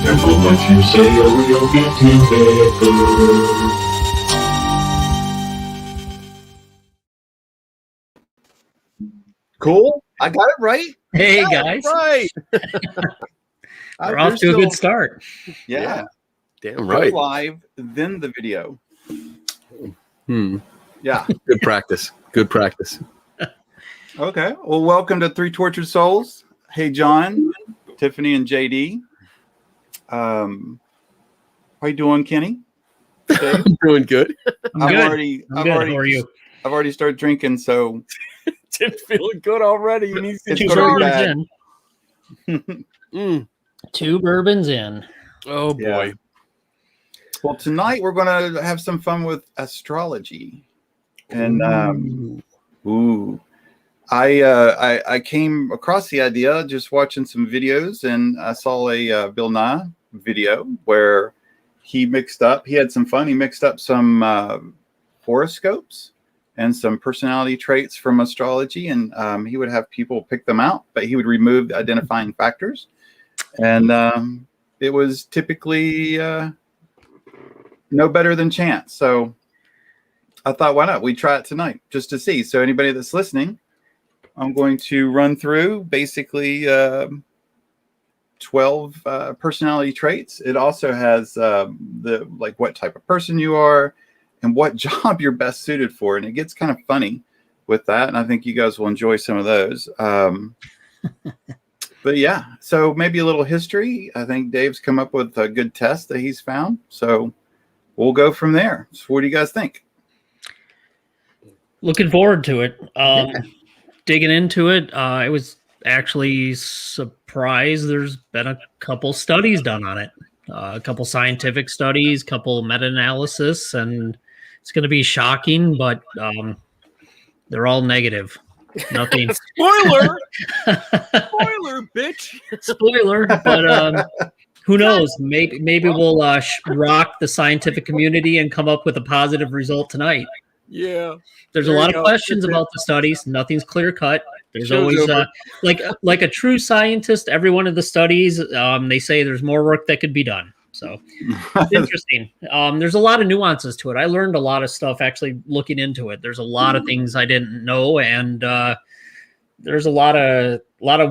Careful what you say or you'll get together. Cool. I got it right. Hey, guys. Right. We're off to a good start. Yeah. Damn right. Go live, then the video. Yeah. Good practice. Good practice. Okay. Well, welcome to Three Tortured Souls. Hey, John, Tiffany, and JD. How you doing, Kenny? I'm doing good. I'm good. How are you? I've already started drinking, so It's feeling good already. it's Two gonna be bourbons bad. in. 2 bourbons in. Oh boy. Yeah. Well, tonight we're going to have some fun with astrology, and I came across the idea just watching some videos, and I saw a Bill Nye video where he had some fun. He mixed up some horoscopes and some personality traits from astrology, and he would have people pick them out, but he would remove the identifying factors, and it was typically no better than chance. So I thought, why not? We try it tonight just to see. So anybody that's listening, I'm going to run through basically 12 personality traits. It also has what type of person you are and what job you're best suited for. And it gets kind of funny with that. And I think you guys will enjoy some of those. But yeah, so maybe a little history. I think Dave's come up with a good test that he's found. So we'll go from there. So what do you guys think? Looking forward to it. Digging into it. I was actually surprised there's been a couple studies done on it. A couple scientific studies, couple meta-analysis, and it's going to be shocking, but they're all negative. Nothing. Spoiler! Spoiler, bitch! Spoiler, but who knows? Maybe we'll rock the scientific community and come up with a positive result tonight. Yeah. There's a lot of questions about the studies. Nothing's clear cut. There's always like a true scientist. Every one of the studies, they say there's more work that could be done. So it's interesting. There's a lot of nuances to it. I learned a lot of stuff actually looking into it. There's a lot of things I didn't know, and there's a lot of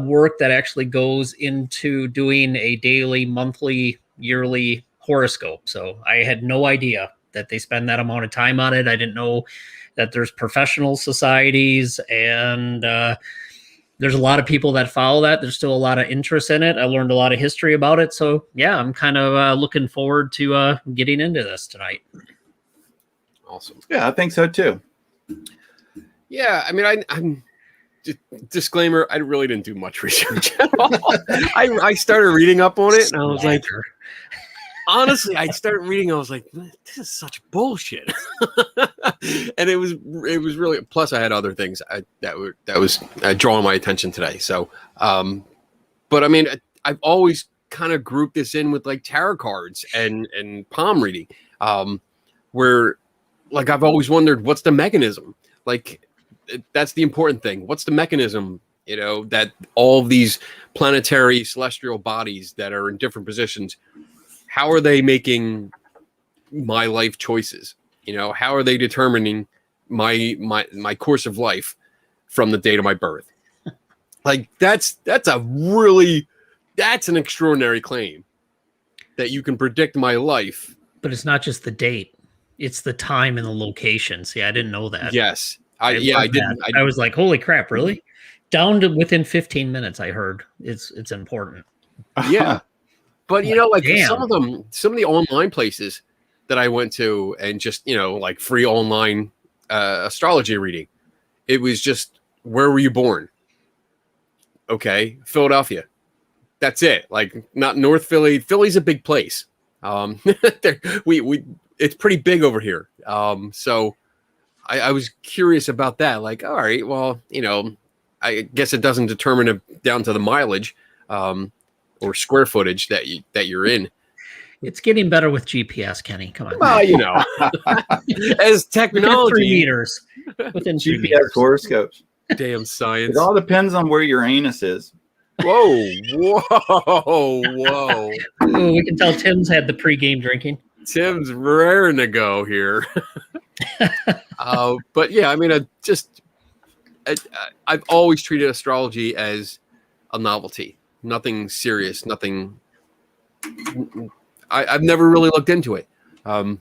work that actually goes into doing a daily, monthly, yearly horoscope. So I had no idea that they spend that amount of time on it. I didn't know that there's professional societies, and there's a lot of people that follow that. There's still a lot of interest in it. I learned a lot of history about it. So yeah, I'm kind of looking forward to getting into this tonight. Awesome. Yeah, I think so too. Yeah, I mean, I'm disclaimer, I really didn't do much research at all. I started reading up on it, and I was like, honestly, I started reading. I was like, "This is such bullshit," and it was really. Plus, I had other things that was drawing my attention today. So, but I mean, I've always kind of grouped this in with like tarot cards and palm reading, where like I've always wondered what's the mechanism. Like that's the important thing. What's the mechanism? You know, that all of these planetary celestial bodies that are in different positions. How are they making my life choices? You know, how are they determining my course of life from the date of my birth? Like that's an extraordinary claim that you can predict my life. But it's not just the date; it's the time and the location. See, I didn't know that. Yes, I didn't. I was like, "Holy crap! Really?" Down to within 15 minutes, I heard it's important. Yeah. But you know, like Damn. some of the online places, that I went to and just, like free online astrology reading. It was just, where were you born? Okay, Philadelphia. That's it. Like, not North Philly. Philly's a big place. It's pretty big over here. So I was curious about that. Like, all right, well, I guess it doesn't determine it down to the mileage or square footage that you're in. It's getting better with GPS, Kenny. Come on. Well, as technology, 3 meters within 3 GPS meters. horoscopes. Damn science. It all depends on where your anus is. Whoa. Ooh, we can tell Tim's had the pregame drinking. Tim's raring to go here. But yeah, I mean, I've always treated astrology as a novelty, nothing serious, nothing. I've never really looked into it, to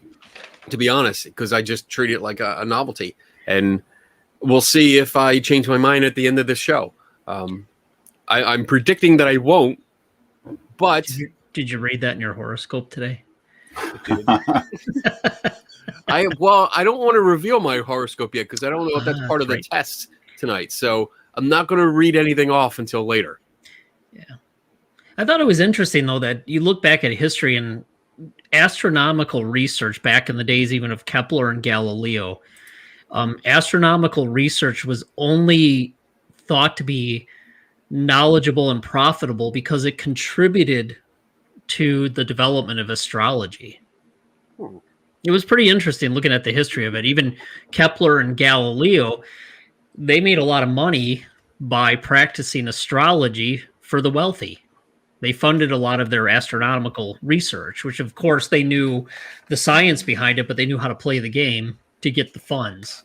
be honest, because I just treat it like a novelty. And we'll see if I change my mind at the end of this show. I'm predicting that I won't, but Did you read that in your horoscope today? I don't want to reveal my horoscope yet because I don't know if that's part of the test tonight. So I'm not going to read anything off until later. Yeah. I thought it was interesting, though, that you look back at history and astronomical research back in the days even of Kepler and Galileo. Astronomical research was only thought to be knowledgeable and profitable because it contributed to the development of astrology. It was pretty interesting looking at the history of it. Even Kepler and Galileo, they made a lot of money by practicing astrology for the wealthy. They funded a lot of their astronomical research, which of course they knew the science behind it, but they knew how to play the game to get the funds.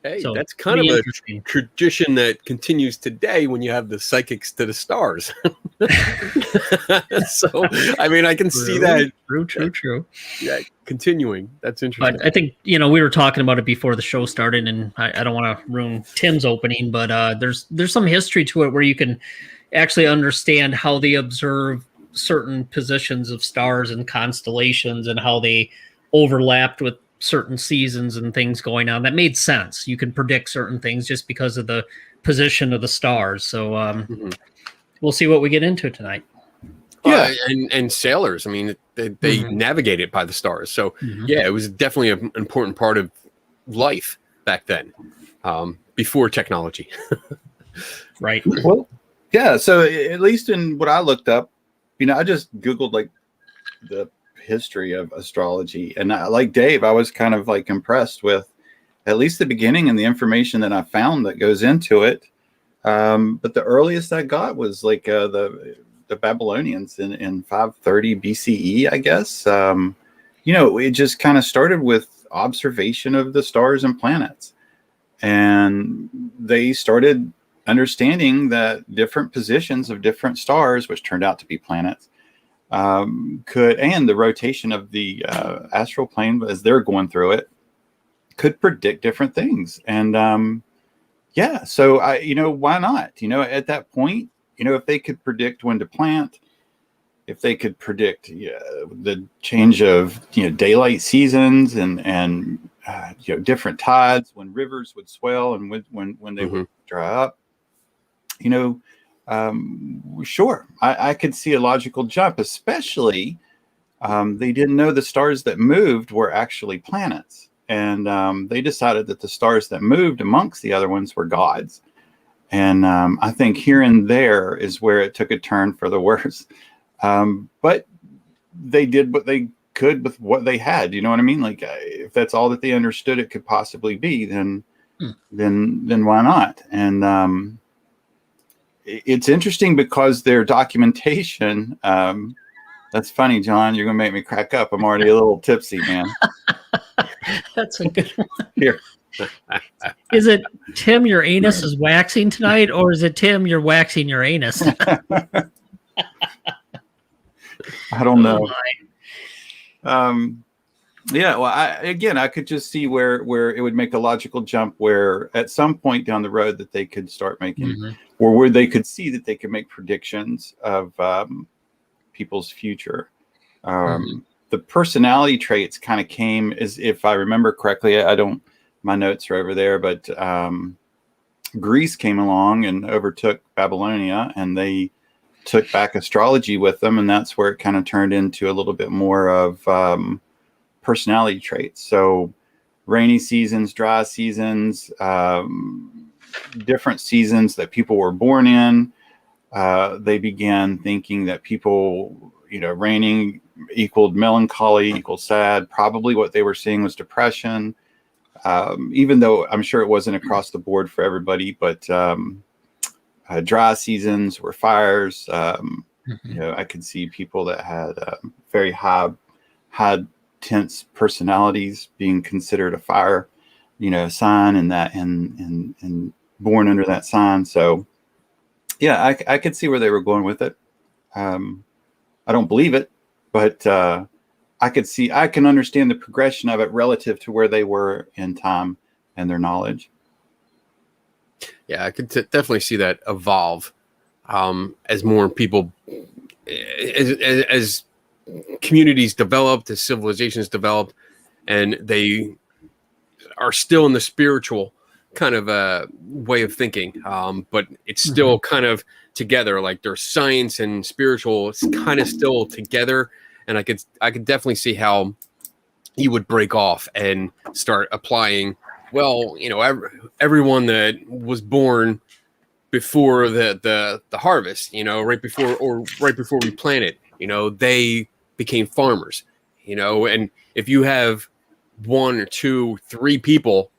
Hey, So, that's kind of a tradition that continues today when you have the psychics to the stars. So, I mean, I can see that. True. Yeah, continuing. That's interesting. But I think, we were talking about it before the show started, and I don't want to ruin Tim's opening, but there's some history to it where you can actually understand how they observe certain positions of stars and constellations and how they overlapped with certain seasons and things going on. That made sense. You can predict certain things just because of the position of the stars. So we'll see what we get into tonight. Yeah, and sailors. I mean, they navigate it by the stars. So yeah, it was definitely an important part of life back then, before technology. Right. Well, yeah. So at least in what I looked up, I just Googled like the history of astrology, and like Dave, I was kind of like impressed with at least the beginning and the information that I found that goes into it. But the earliest I got was like the Babylonians in 530 BCE, I guess. It just kind of started with observation of the stars and planets, and they started understanding that different positions of different stars, which turned out to be planets, and the rotation of the astral plane as they're going through it could predict different things. And so why not? At that point, if they could predict when to plant, if they could predict the change of daylight seasons and different tides, when rivers would swell and when they would dry up, sure, I could see a logical jump, especially they didn't know the stars that moved were actually planets. And they decided that the stars that moved amongst the other ones were gods. And I think here and there is where it took a turn for the worse. But they did what they could with what they had. You know what I mean? Like, if that's all that they understood it could possibly be, then why not? And it's interesting because their documentation, that's funny, John, you're going to make me crack up. I'm already a little tipsy, man. That's a good one. Here. Is it, Tim, your anus is waxing tonight, or is it, Tim, you're waxing your anus? I don't know. Well, I could just see where it would make a logical jump, where at some point down the road that they could start making, or where they could see that they could make predictions of people's future. the personality traits kind of came, as if I remember correctly. I don't. My notes are over there, but Greece came along and overtook Babylonia, and they took back astrology with them, and that's where it kind of turned into a little bit more of personality traits. So rainy seasons, dry seasons, different seasons that people were born in. They began thinking that people, raining equaled melancholy, equals sad. Probably what they were seeing was depression. Even though I'm sure it wasn't across the board for everybody, but dry seasons were fires. I could see people that had very high, tense personalities being considered a fire, sign, and born under that sign. So, yeah, I could see where they were going with it. I don't believe it, but I can understand the progression of it relative to where they were in time and their knowledge. Yeah, I could definitely see that evolve as more people, as communities developed, as civilizations develop, and they are still in the spiritual kind of way of thinking, but it's still kind of together. Like there's science and spiritual, it's kind of still together. And I could definitely see how you would break off and start applying. Well, everyone that was born before the harvest, right before we planted, they became farmers, and if you have 1 or 2, 3 people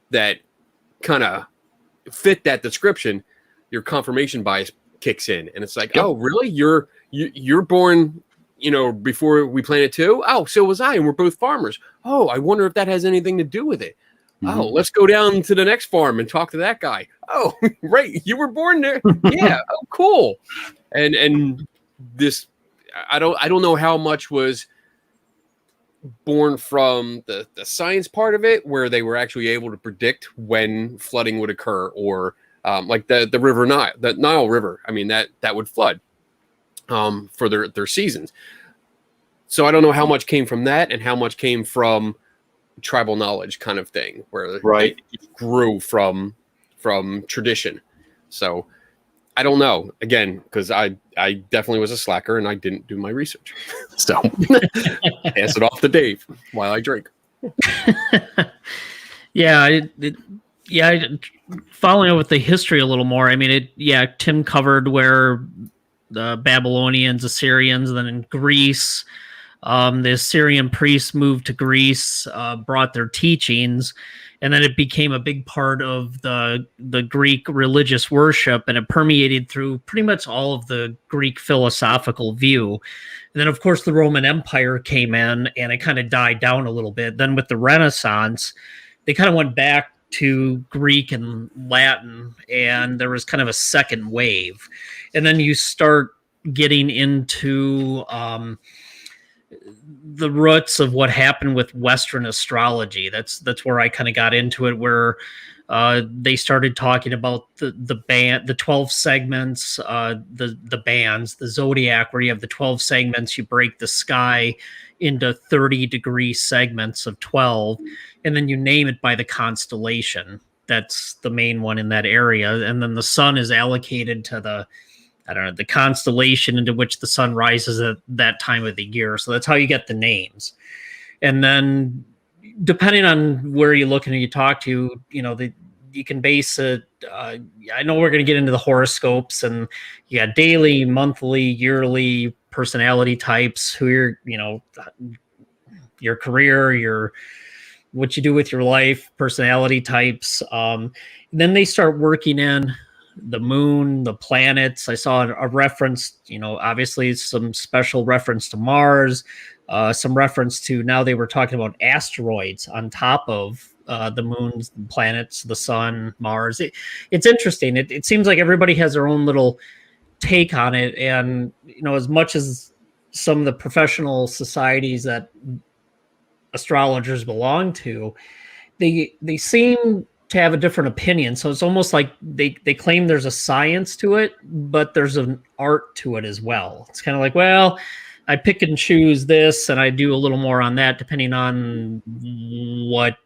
that kind of fit that description, your confirmation bias kicks in, and it's like, oh, really? You're born, before we planted too? Oh, so was I, and we're both farmers. Oh, I wonder if that has anything to do with it. Oh, let's go down to the next farm and talk to that guy. Oh, right, you were born there. Yeah. Oh, cool. And this, I don't know how much was born from the science part of it, where they were actually able to predict when flooding would occur, or like the river Nile, the Nile River. I mean, that would flood for their seasons. So I don't know how much came from that and how much came from tribal knowledge kind of thing, where it grew from tradition. So I don't know, again, because I definitely was a slacker and I didn't do my research. So pass it off to Dave while I drink. Following up with the history a little more. I mean, Tim covered where the Babylonians, Assyrians, then in Greece, the Assyrian priests moved to Greece, brought their teachings, and then it became a big part of the Greek religious worship, and it permeated through pretty much all of the Greek philosophical view. And then, of course, the Roman Empire came in, and it kind of died down a little bit. Then with the Renaissance, they kind of went back to Greek and Latin, and there was kind of a second wave. And then you start getting into the roots of what happened with Western astrology. That's where I kind of got into it, where they started talking about the 12 segments, the bands, the zodiac, where you have the 12 segments, you break the sky into 30-degree segments of 12, and then you name it by the constellation. That's the main one in that area. And then the sun is allocated to the constellation into which the sun rises at that time of the year. So that's how you get the names. And then depending on where you look and who you talk to, you can base it. I know we're going to get into the horoscopes, and you got daily, monthly, yearly personality types, who your career, what you do with your life, personality types. Then they start working in the moon, the planets. I saw a reference, obviously some special reference to Mars, some reference to, now they were talking about asteroids on top of the moons, the planets, the sun, Mars. It's interesting. It seems like everybody has their own little take on it. And, as much as some of the professional societies that astrologers belong to, they seem to have a different opinion. So it's almost like they claim there's a science to it, but there's an art to it as well. It's kind of like, well, I pick and choose this, and I do a little more on that depending on what,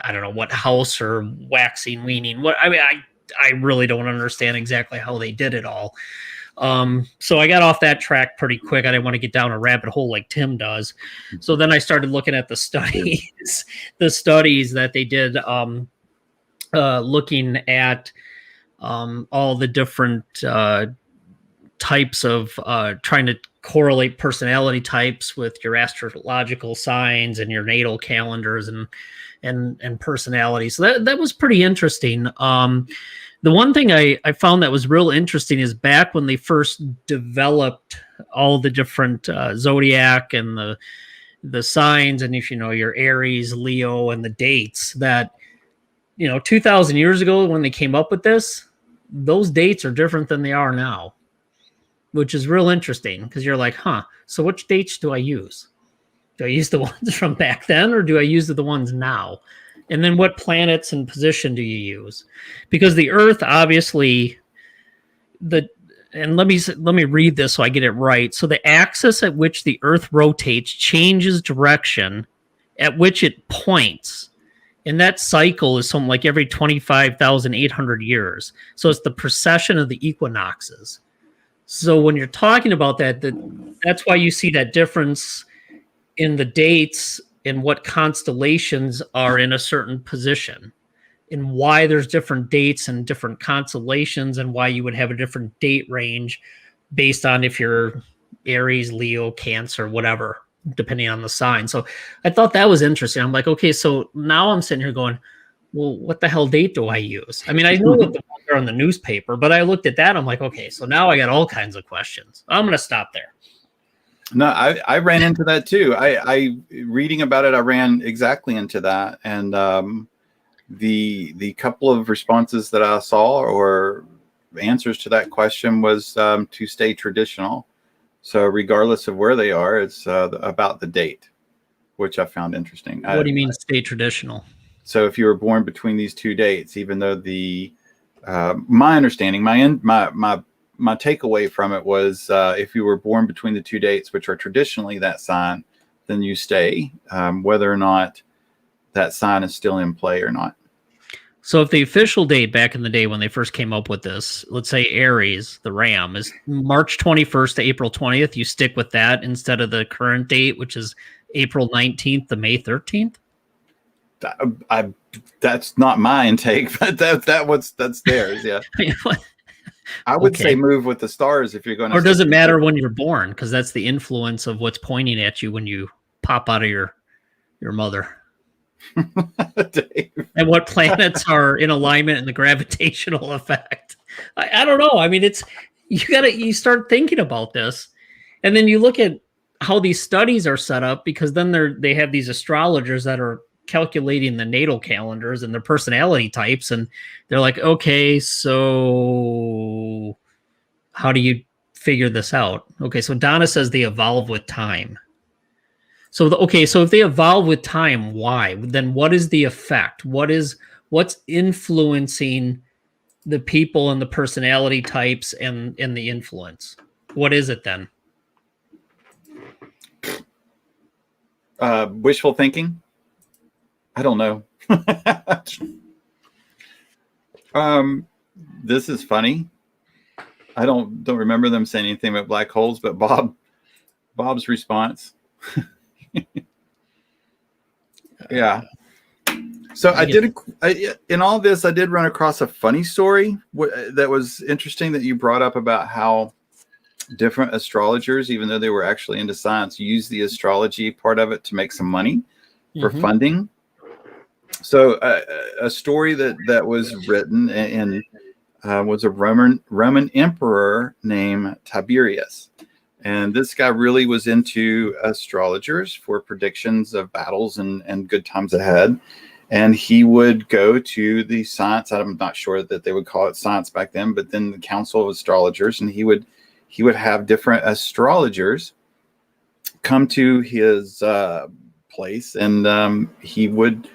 I don't know, what house or waxing, weaning. What I mean, I really don't understand exactly how they did it all. So I got off that track pretty quick. I didn't want to get down a rabbit hole like Tim does. So then I started looking at the studies, the studies that they did, looking at all the different types of trying to correlate personality types with your astrological signs and your natal calendars and personalities. So that was pretty interesting. The one thing I found that was real interesting is back when they first developed all the different zodiac and the signs, and if you know your Aries, Leo, and the dates, that 2,000 years ago when they came up with this, those dates are different than they are now, which is real interesting because you're like, so which dates do I use? Do I use the ones from back then, or do I use the ones now? And then what planets and position do you use? Because the Earth, obviously, and let me read this so I get it right. So the axis at which the Earth rotates changes direction at which it points. And that cycle is something like every 25,800 years. So it's the precession of the equinoxes. So when you're talking about that, that's why you see that difference in the dates and what constellations are in a certain position, and why there's different dates and different constellations, and why you would have a different date range based on if you're Aries, Leo, Cancer, whatever, depending on the sign. So I thought that was interesting. I'm like, okay, so now I'm sitting here going, well, what the hell date do I use? I mean, I know what the ones are on the newspaper, but I looked at that. I'm like, okay, so now I got all kinds of questions. I'm going to stop there. No, I ran into that too. I reading about it, I ran exactly into that. And the couple of responses that I saw or answers to that question was to stay traditional. So regardless of where they are, it's about the date, which I found interesting. What do you mean stay traditional? So if you were born between these two dates, even though my understanding, my takeaway from it was if you were born between the two dates, which are traditionally that sign, then you stay, whether or not that sign is still in play or not. So if the official date back in the day when they first came up with this, let's say Aries, the ram, is March 21st to April 20th, you stick with that instead of the current date, which is April 19th to May 13th? That's not my intake, but that's theirs, yeah. I would say move with the stars if you're going to. Or does it matter when you're born? Because that's the influence of what's pointing at you when you pop out of your mother. And what planets are in alignment in the gravitational effect. I don't know. I mean, you start thinking about this, and then you look at how these studies are set up, because then they have these astrologers that are calculating the natal calendars and their personality types, and they're like, okay, so how do you figure this out? Okay, so Donna says they evolve with time. So so if they evolve with time, why? Then what is the effect? What's influencing the people and the personality types and the influence? What is it then? Wishful thinking. I don't know. This is funny. I don't remember them saying anything about black holes, but Bob's response. Yeah. So in all this, I did run across a funny story that was interesting that you brought up about how different astrologers, even though they were actually into science, use the astrology part of it to make some money for funding. So a story that was written was a Roman emperor named Tiberius. And this guy really was into astrologers for predictions of battles and good times ahead. And he would go to the science. I'm not sure that they would call it science back then, but then the Council of Astrologers. And he would have different astrologers come to his place, and he would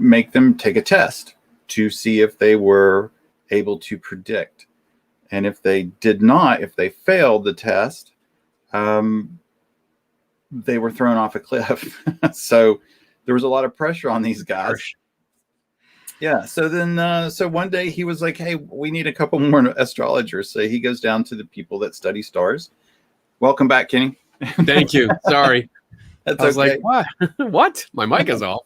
make them take a test to see if they were able to predict. And if they failed the test, they were thrown off a cliff. So there was a lot of pressure on these guys. Yeah. So then, so one day he was like, "Hey, we need a couple more astrologers." So he goes down to the people that study stars. Welcome back, Kenny. Thank you. Sorry. That's I was okay. like, what? What? My mic is off.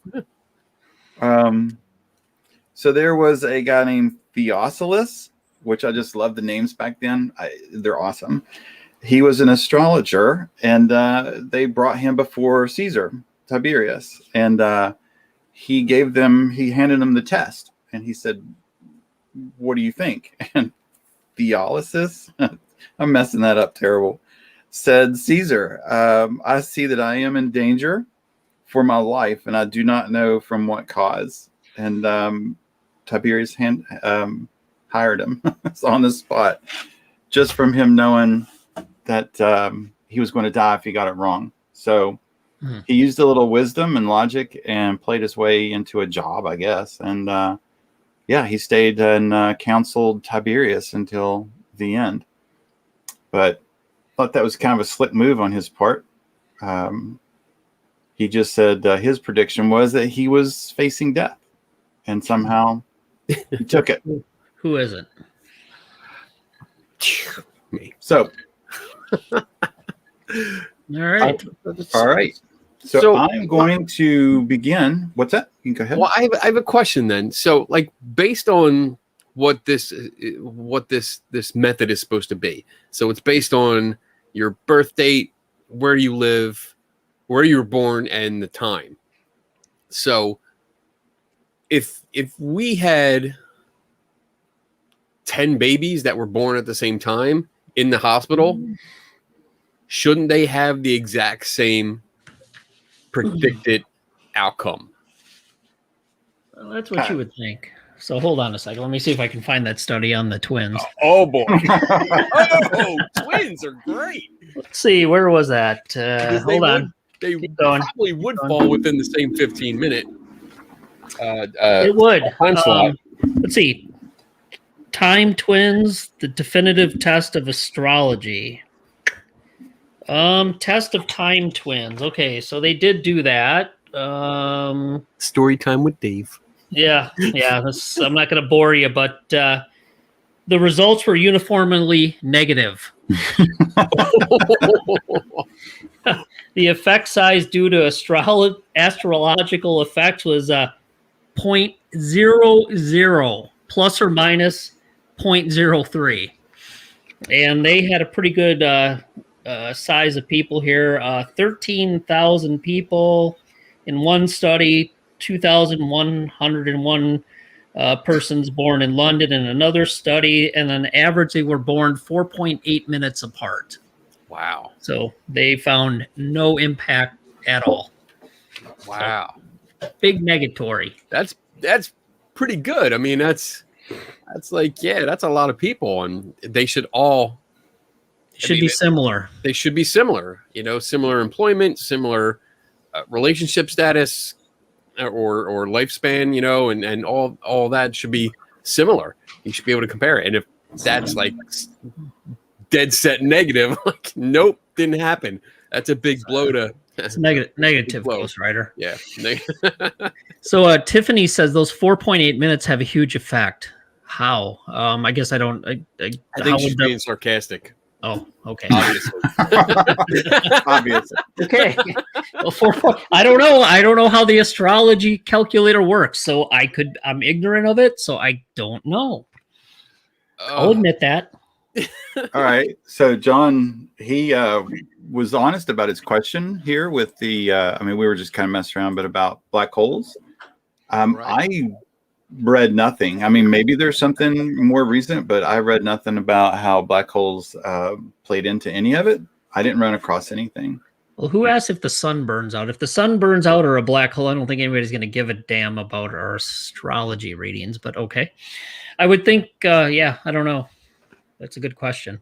So there was a guy named Theophilus, which I just love the names back then. They're awesome. He was an astrologer, and they brought him before Caesar, Tiberius, and he handed them the test, and he said, "What do you think?" And Theophilus, I'm messing that up terrible, said, "Caesar, I see that I am in danger for my life, and I do not know from what cause." And Tiberius hired him on the spot, just from him knowing that he was going to die if he got it wrong. So he used a little wisdom and logic and played his way into a job, I guess. And he stayed and counseled Tiberius until the end. But I thought that was kind of a slick move on his part. He just said his prediction was that he was facing death, and somehow he took it. Who isn't? Me. So, all right. All right. So I'm going to begin. What's that? You can go ahead. Well, I have a question then. So, like, based on what this method is supposed to be. So it's based on your birth date, where you live, where you were born, and the time. So if we had 10 babies that were born at the same time in the hospital, shouldn't they have the exact same predicted outcome? Well, that's what you would think. So hold on a second. Let me see if I can find that study on the twins. Oh boy. Oh, twins are great. Let's see. Where was that? Hold on. They probably would fall within the same 15-minute. It would. Time slot. Let's see. Time twins, the definitive test of astrology. Test of time twins. Okay, so they did do that. Story time with Dave. Yeah. I'm not going to bore you, but the results were uniformly negative. The effect size due to astrological effects was 0.00 plus or minus 0.03, and they had a pretty good size of people here. 13,000 people in one study. 2,101 persons born in London in another study, and on average they were born 4.8 minutes apart. Wow. So they found no impact at all. Wow. So, big negatory. That's pretty good. I mean, that's like, yeah, that's a lot of people, and they should all be similar. They should be similar, similar employment, similar relationship status, or lifespan, and all that should be similar. You should be able to compare it. And if that's like dead set negative, like, nope, didn't happen. That's a big blow to. It's negative, ghostwriter. Yeah. So Tiffany says those 4.8 minutes have a huge effect. How? I guess I don't. I think she's being sarcastic. Oh, okay. Obviously. Obviously. Okay. Well, I don't know. I don't know how the astrology calculator works, so I'm ignorant of it, so I don't know. I'll admit that. All right. So John, he was honest about his question here with the. We were just kind of messing around, but about black holes. Right. I read nothing. Maybe there's something more recent, but I read nothing about how black holes played into any of it. I didn't run across anything. Well, who asked if the sun burns out? If the sun burns out or a black hole, I don't think anybody's going to give a damn about our astrology readings, but okay. I would think, I don't know. That's a good question.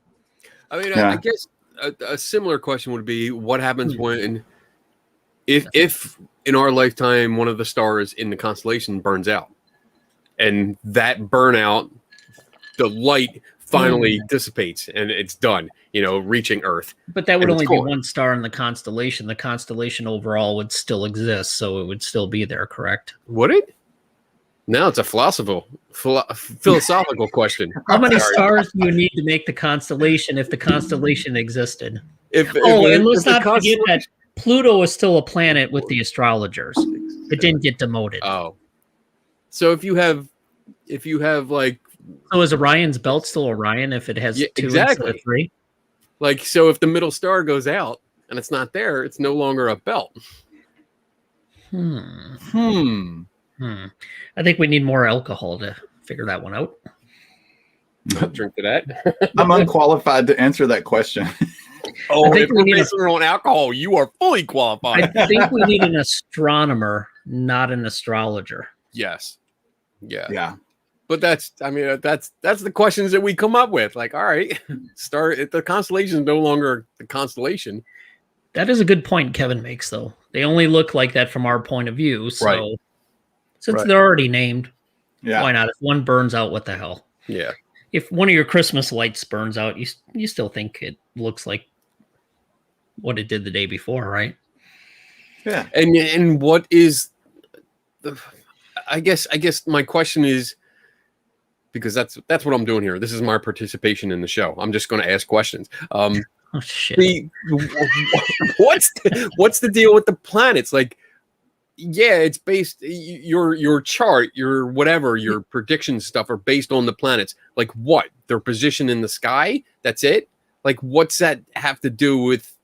I guess a similar question would be, what happens when, if in our lifetime, one of the stars in the constellation burns out? And that burnout, the light finally dissipates and it's done, reaching Earth. But that would And it's only be gone. one star in the constellation. The constellation overall would still exist, so it would still be there, correct? Would it? Now it's a philosophical question. How many Sorry. stars do you need to make the constellation if the constellation existed? If And let's if the not forget that constellation- Pluto is still a planet with the astrologers. It didn't get demoted. Oh, so if you have like So is Orion's belt still Orion if it has Yeah, 2 instead exactly. of 3? so if the middle star goes out and it's not there, it's no longer a belt. I think we need more alcohol to figure that one out. I'll drink to that. I'm unqualified to answer that question. Oh, think if we we're need a- basing it on alcohol, you are fully qualified. I think we need an astronomer, not an astrologer. Yes. Yeah. Yeah. But that's the questions that we come up with. Like, all right, the constellation is no longer the constellation. That is a good point Kevin makes, though. They only look like that from our point of view. So Right. since Right. they're already named, Yeah. why not? If one burns out, what the hell? Yeah. If one of your Christmas lights burns out, you still think it looks like what it did the day before, right? Yeah. And what is I guess my question is, because that's what I'm doing here. This is my participation in the show. I'm just going to ask questions. Oh shit! What's the deal with the planets? Like, yeah, it's based your chart, your whatever, your prediction stuff are based on the planets. Like what? Their position in the sky? That's it? Like what's that have to do with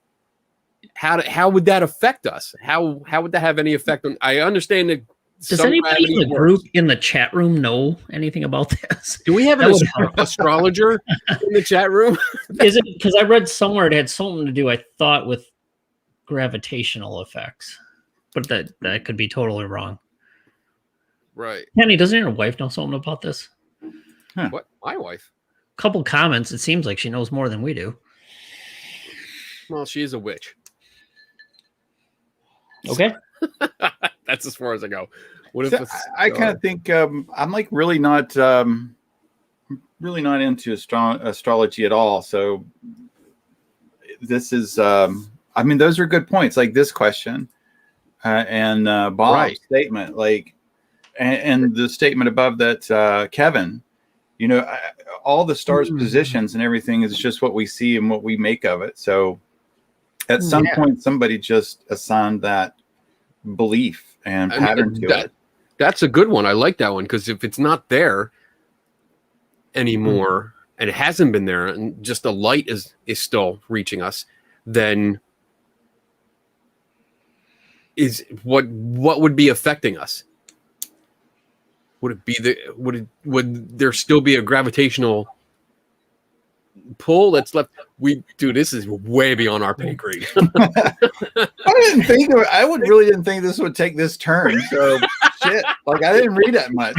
how would that affect us? How would that have any effect on I understand that Does some anybody in gravity the works. group in the chat room know anything about this? Do we have an That would help. astrologer in the chat room? Is it because I read somewhere it had something to do, I thought, with gravitational effects, but that could be totally wrong. Right. Kenny, doesn't your wife know something about this? What? My wife? Couple comments. It seems like she knows more than we do. Well, she is a witch. Okay. That's as far as I go. What if So I kind of think I'm like really not into astrology at all. So this is I mean, those are good points, like this question and Bob's statement, like and the statement above that Kevin, all the stars' positions and everything is just what we see and what we make of it. So at some point, somebody just assigned that belief and pattern to it. That's a good one. I like that one because if it's not there anymore and it hasn't been there and just the light is still reaching us, then is what would be affecting us? Would would there still be a gravitational pull that's left? This is way beyond our pay grade. I really didn't think this would take this turn. So shit, like I didn't read that much.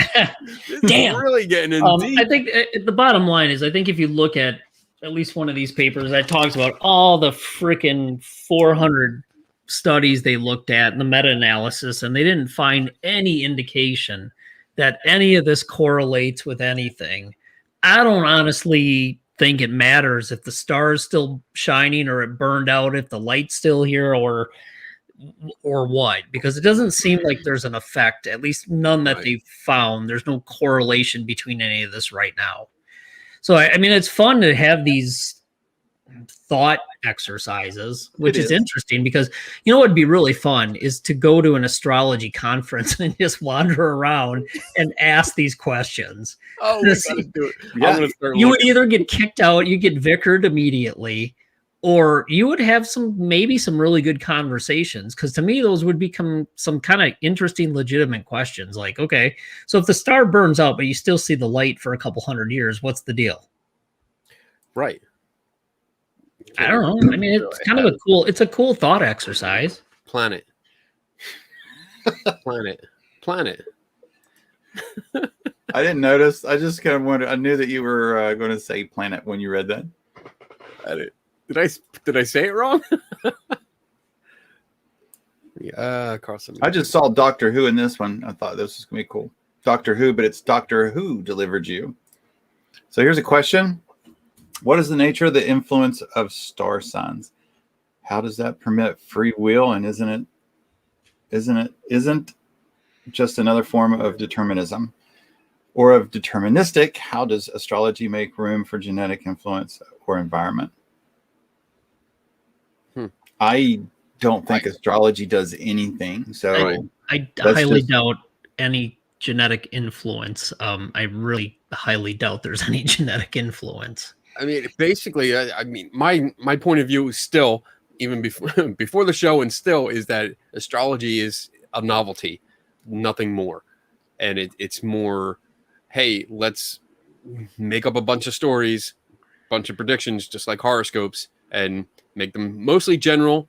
Damn. Really getting in deep. I think the bottom line is, I think if you look at least one of these papers that talks about all the freaking 400 studies they looked at and the meta-analysis, and they didn't find any indication that any of this correlates with anything. I don't honestly think it matters if the star is still shining or it burned out, if the light's still here or what, because it doesn't seem like there's an effect, at least none that they've found. There's no correlation between any of this right now. So, I mean, it's fun to have these thought exercises, which is interesting because, what would be really fun is to go to an astrology conference and just wander around and ask these questions. Oh, we gotta do it. Yeah. I'm gonna start You would looking. either get kicked out, you get vickered immediately, or you would have maybe some really good conversations. Because to me, those would become some kind of interesting, legitimate questions. Like, okay, so if the star burns out, but you still see the light for a couple hundred years, what's the deal? Right. I don't know. I mean, it's kind of a cool thought exercise. Planet. I didn't notice. I just kind of wondered. I knew that you were going to say planet when you read that. Did I say it wrong? Yeah, Carson. I just saw Doctor Who in this one. I thought this was going to be cool. Doctor Who, but it's Doctor Who delivered you. So here's a question. What is the nature of the influence of star signs? How does that permit free will? And isn't just another form of determinism or of deterministic? How does astrology make room for genetic influence or environment? I don't think astrology does anything. So I highly doubt any genetic influence. I really highly doubt there's any genetic influence. I mean, basically, I mean, my point of view is still, even before the show, and still is that astrology is a novelty, nothing more, and it's more, hey, let's make up a bunch of stories, bunch of predictions, just like horoscopes, and make them mostly general,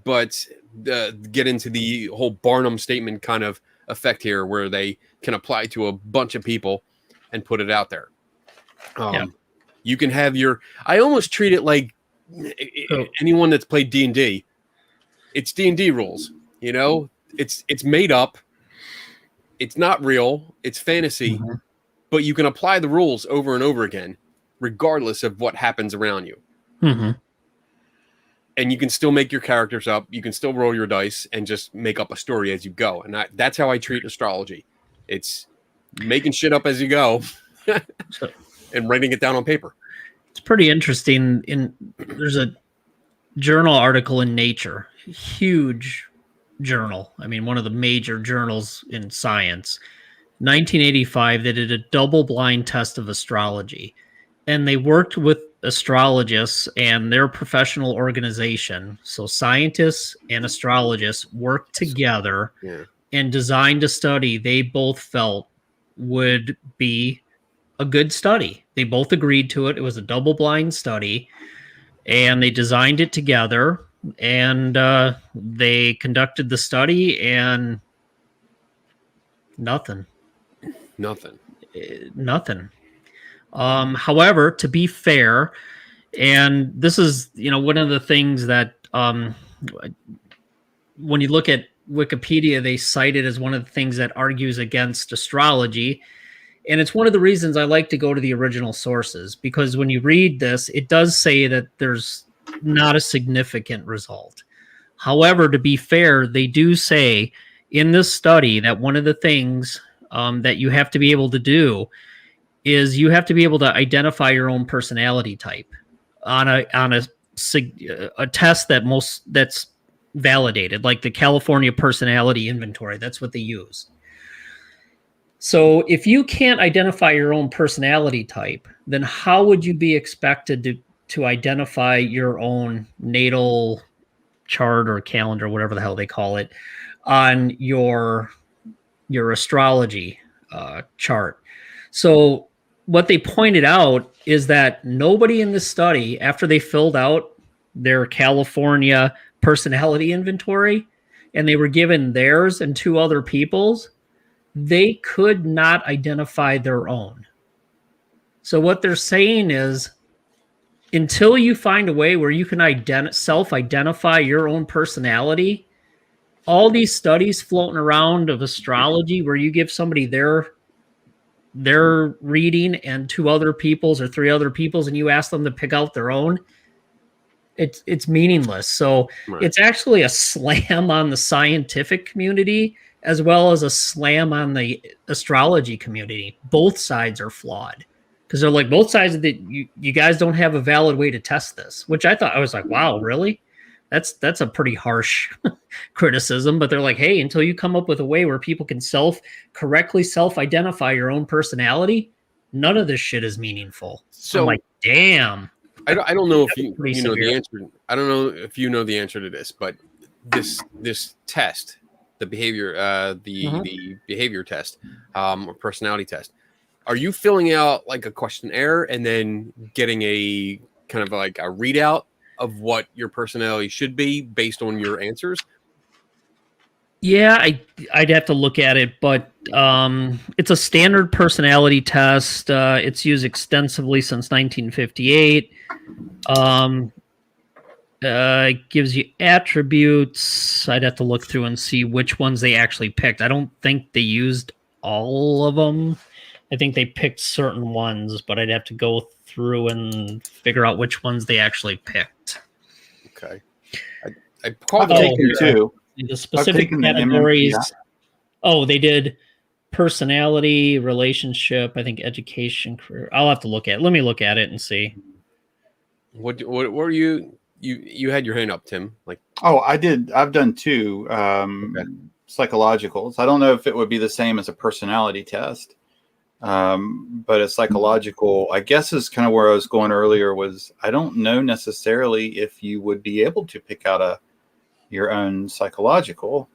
but get into the whole Barnum statement kind of effect here, where they can apply to a bunch of people and put it out there. You can have I almost treat it like anyone that's played D&D. It's D&D rules, you know. It's made up. It's not real. It's fantasy, but you can apply the rules over and over again, regardless of what happens around you. And you can still make your characters up. You can still roll your dice and just make up a story as you go. And that's how I treat astrology. It's making shit up as you go and writing it down on paper. It's pretty interesting. There's a journal article in Nature, huge journal. I mean, one of the major journals in science. 1985, they did a double-blind test of astrology, and they worked with astrologists and their professional organization. So scientists and astrologists worked together and designed a study they both felt would be a good study. They both agreed to it. It was a double-blind study, and they designed it together, and they conducted the study, and nothing. However, to be fair, and this is, one of the things that when you look at Wikipedia, they cite it as one of the things that argues against astrology. And it's one of the reasons I like to go to the original sources, because when you read this, it does say that there's not a significant result. However, to be fair, they do say in this study that one of the things that you have to be able to do is you have to be able to identify your own personality type on a test that's validated, like the California Personality Inventory. That's what they use. So if you can't identify your own personality type, then how would you be expected to identify your own natal chart or calendar, whatever the hell they call it, on your astrology chart? So what they pointed out is that nobody in this study, after they filled out their California Personality Inventory and they were given theirs and two other people's, they could not identify their own. So what they're saying is, until you find a way where you can self-identify your own personality, all these studies floating around of astrology where you give somebody their reading and two other people's or three other people's and you ask them to pick out their own, it's meaninless. So It's actually a slam on the scientific community as well as a slam on the astrology community. Both sides are flawed because they're like, both sides that you guys don't have a valid way to test this, which I was like, wow, really? That's a pretty harsh criticism, but they're like, hey, until you come up with a way where people can correctly self-identify your own personality, none of this shit is meaningful. So I'm like, damn. I don't know if you know the answer. I don't know if you know the answer to this, but this test, the behavior, the behavior test, or personality test, are you filling out like a questionnaire and then getting a kind of like a readout of what your personality should be based on your answers? Yeah, I'd have to look at it, but it's a standard personality test. It's used extensively since 1958. It gives you attributes. I'd have to look through and see which ones they actually picked. I don't think they used all of them. I think they picked certain ones, but I'd have to go through and figure out which ones they actually picked. Okay. I called I've taken two. The specific taken the categories. MMPI. Oh, they did personality, relationship, I think education, career. I'll have to look at it. Let me look at it and see. What were you had your hand up, Tim? Like, Oh, I did. I've done two psychologicals. I don't know if it would be the same as a personality test, but a psychological, I guess, is kind of where I was going earlier. Was I don't know necessarily if you would be able to pick out your own psychological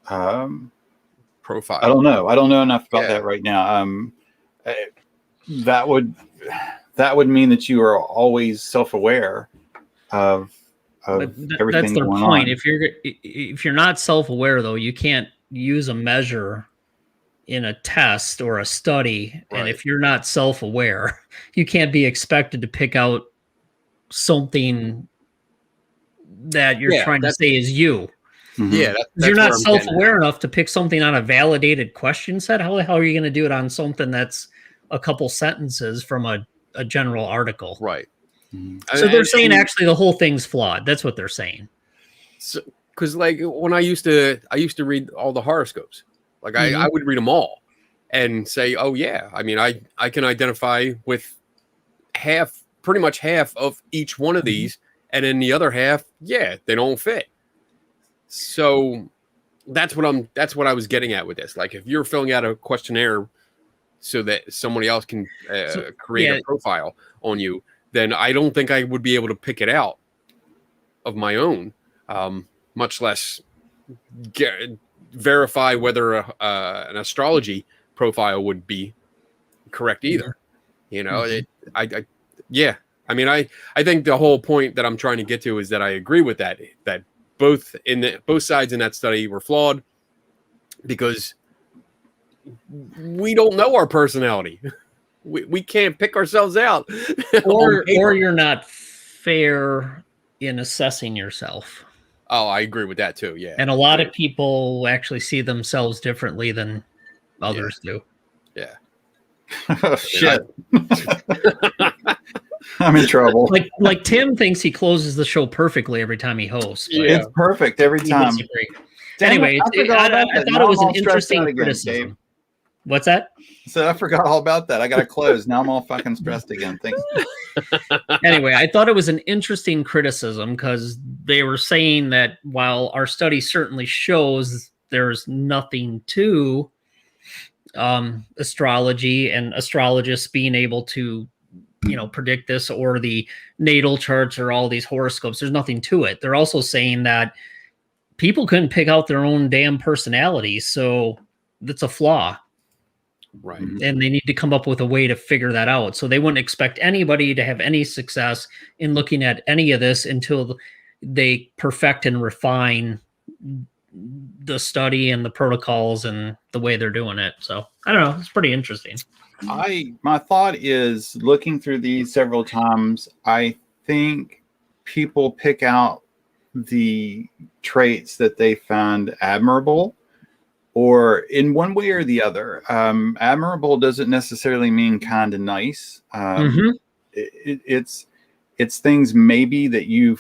profile. I don't know. I don't know enough about that right now. That would mean that you are always self-aware of everything. That's their going point. on. If you're not self-aware, though, you can't use a measure in a test or a study. Right. And if you're not self-aware, you can't be expected to pick out something that you're trying to say is you. Mhm. Yeah, that's you're not where I'm getting self-aware enough to pick something on a validated question set. How the hell are you going to do it on something that's a couple sentences from a general article? right. Mhm. So they're saying actually the whole thing's flawed. That's what they're saying. So, because like when I used to read all the horoscopes, like I would read them all and say, oh yeah, I mean I can identify with pretty much half of each one of these, and then the other half, yeah, they don't fit. So that's what I was getting at with this. Like if you're filling out a questionnaire so that somebody else can create a profile on you, then I don't think I would be able to pick it out of my own, much less verify whether an astrology profile would be correct either. You know, I mean, I think the whole point that I'm trying to get to is that I agree with that both sides in that study were flawed because we don't know our personality. We can't pick ourselves out. or you're not fair in assessing yourself. Oh, I agree with that too. Yeah. And a lot of people actually see themselves differently than others do. Yeah. Oh, shit. I'm in trouble. Like Tim thinks he closes the show perfectly every time he hosts. But It's perfect every time. Anyway, I thought it was an interesting criticism. Dave. What's that? So I forgot all about that. I got to close. Now I'm all fucking stressed again. Thanks. Anyway, I thought it was an interesting criticism because they were saying that while our study certainly shows there's nothing to astrology and astrologists being able to, predict this, or the natal charts or all these horoscopes, there's nothing to it. They're also saying that people couldn't pick out their own damn personality. So that's a flaw. Right. And they need to come up with a way to figure that out. So they wouldn't expect anybody to have any success in looking at any of this until they perfect and refine the study and the protocols and the way they're doing it. So I don't know. It's pretty interesting. My thought is, looking through these several times, I think people pick out the traits that they find admirable, or in one way or the other. Admirable doesn't necessarily mean kind and nice. It's things maybe that you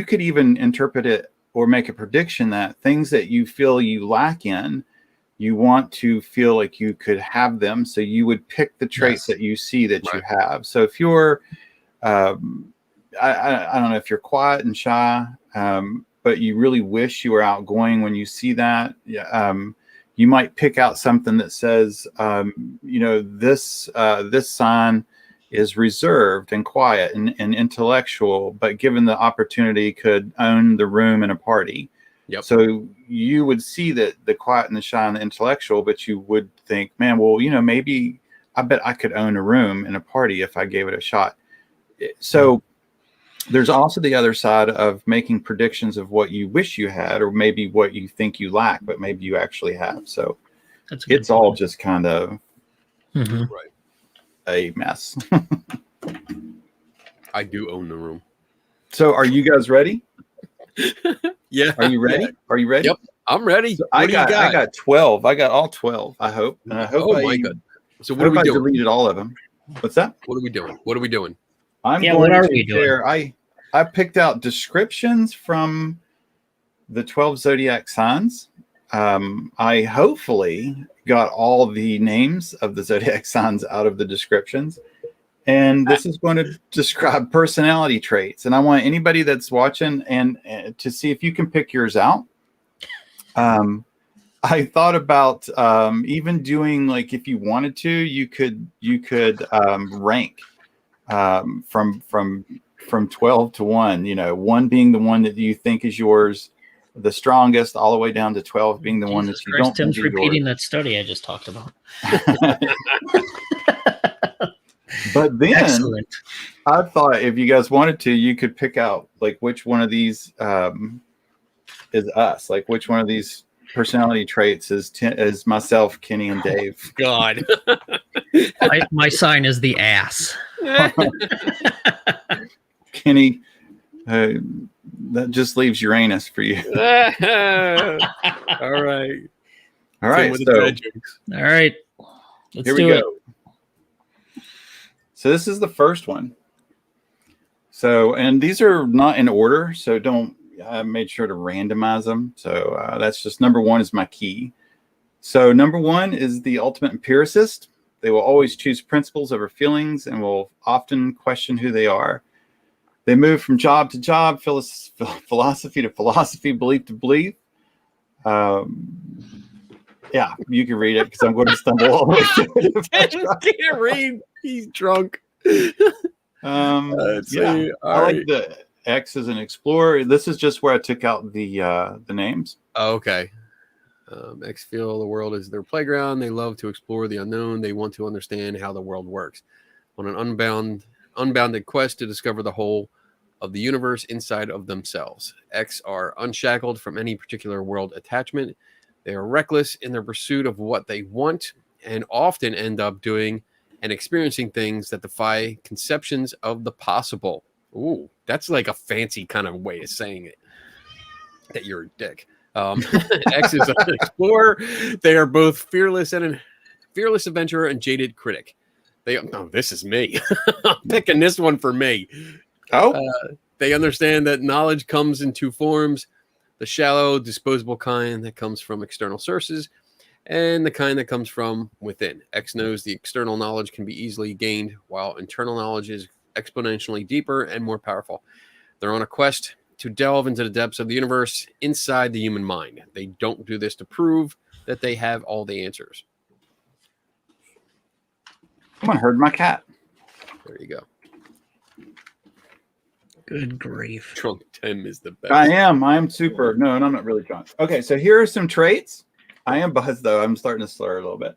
could even interpret it or make a prediction that things that you feel you lack in, you want to feel like you could have them. So you would pick the traits that you see that you have. So if you're, I don't know, if you're quiet and shy, but you really wish you were outgoing when you see that, you might pick out something that says, this sign is reserved and quiet and intellectual, but given the opportunity could own the room in a party. Yep. So you would see that the quiet and the shy and the intellectual, but you would think, man, well, maybe I bet I could own a room in a party if I gave it a shot. So there's also the other side of making predictions of what you wish you had, or maybe what you think you lack, but maybe you actually have. So it's all just kind of a mess. I do own the room. So are you guys ready? Yeah. Are you ready? Are you ready? Yep. I'm ready. So I got 12. I got all 12, I hope. And I hope my God. So what are we doing? I deleted all of them. What's that? What are we doing? I'm Yeah, going what are to we doing? share. I picked out descriptions from the 12 zodiac signs. I hopefully got all the names of the zodiac signs out of the descriptions. And this is going to describe personality traits. And I want anybody that's watching and to see if you can pick yours out. I thought about even doing, like, if you wanted to, you could rank from 12 to 1. You know, 1 being the one that you think is yours, the strongest, all the way down to 12 being the one that you don't think Tim's is repeating yours. that study I just talked about. But then Excellent. I thought if you guys wanted to, you could pick out like which one of these is us, like which one of these personality traits is myself, Kenny, and Dave. God. My sign is the ass. Kenny, that just leaves Uranus for you. All right. All right, With the so dad jokes. All right. Let's here we do go. it. So this is the first one. So, and these are not in order, so I made sure to randomize them. So that's just number 1 is my key. So number 1 is the ultimate empiricist. They will always choose principles over feelings and will often question who they are. They move from job to job, philosophy to philosophy, belief to belief. Yeah, you can read it because I'm going to stumble all the way through it. Can't read. He's drunk. I like the X as an explorer. This is just where I took out the names. Oh, okay. X feel the world is their playground. They love to explore the unknown. They want to understand how the world works. On an unbounded quest to discover the whole of the universe inside of themselves. X are unshackled from any particular world attachment. They are reckless in their pursuit of what they want and often end up doing and experiencing things that defy conceptions of the possible. Ooh, that's like a fancy kind of way of saying it, that you're a dick. X is an explorer. They are both fearless adventurer and jaded critic. This is me. I'm picking this one for me. They understand that knowledge comes in 2 forms: the shallow, disposable kind that comes from external sources, and the kind that comes from within. X knows the external knowledge can be easily gained, while internal knowledge is exponentially deeper and more powerful. They're on a quest to delve into the depths of the universe inside the human mind. They don't do this to prove that they have all the answers. Someone heard my cat. There you go. Good grief. Drunk Tim is the best. I am super. No, and I'm not really drunk. Okay, so here are some traits. I am buzzed though. I'm starting to slur a little bit.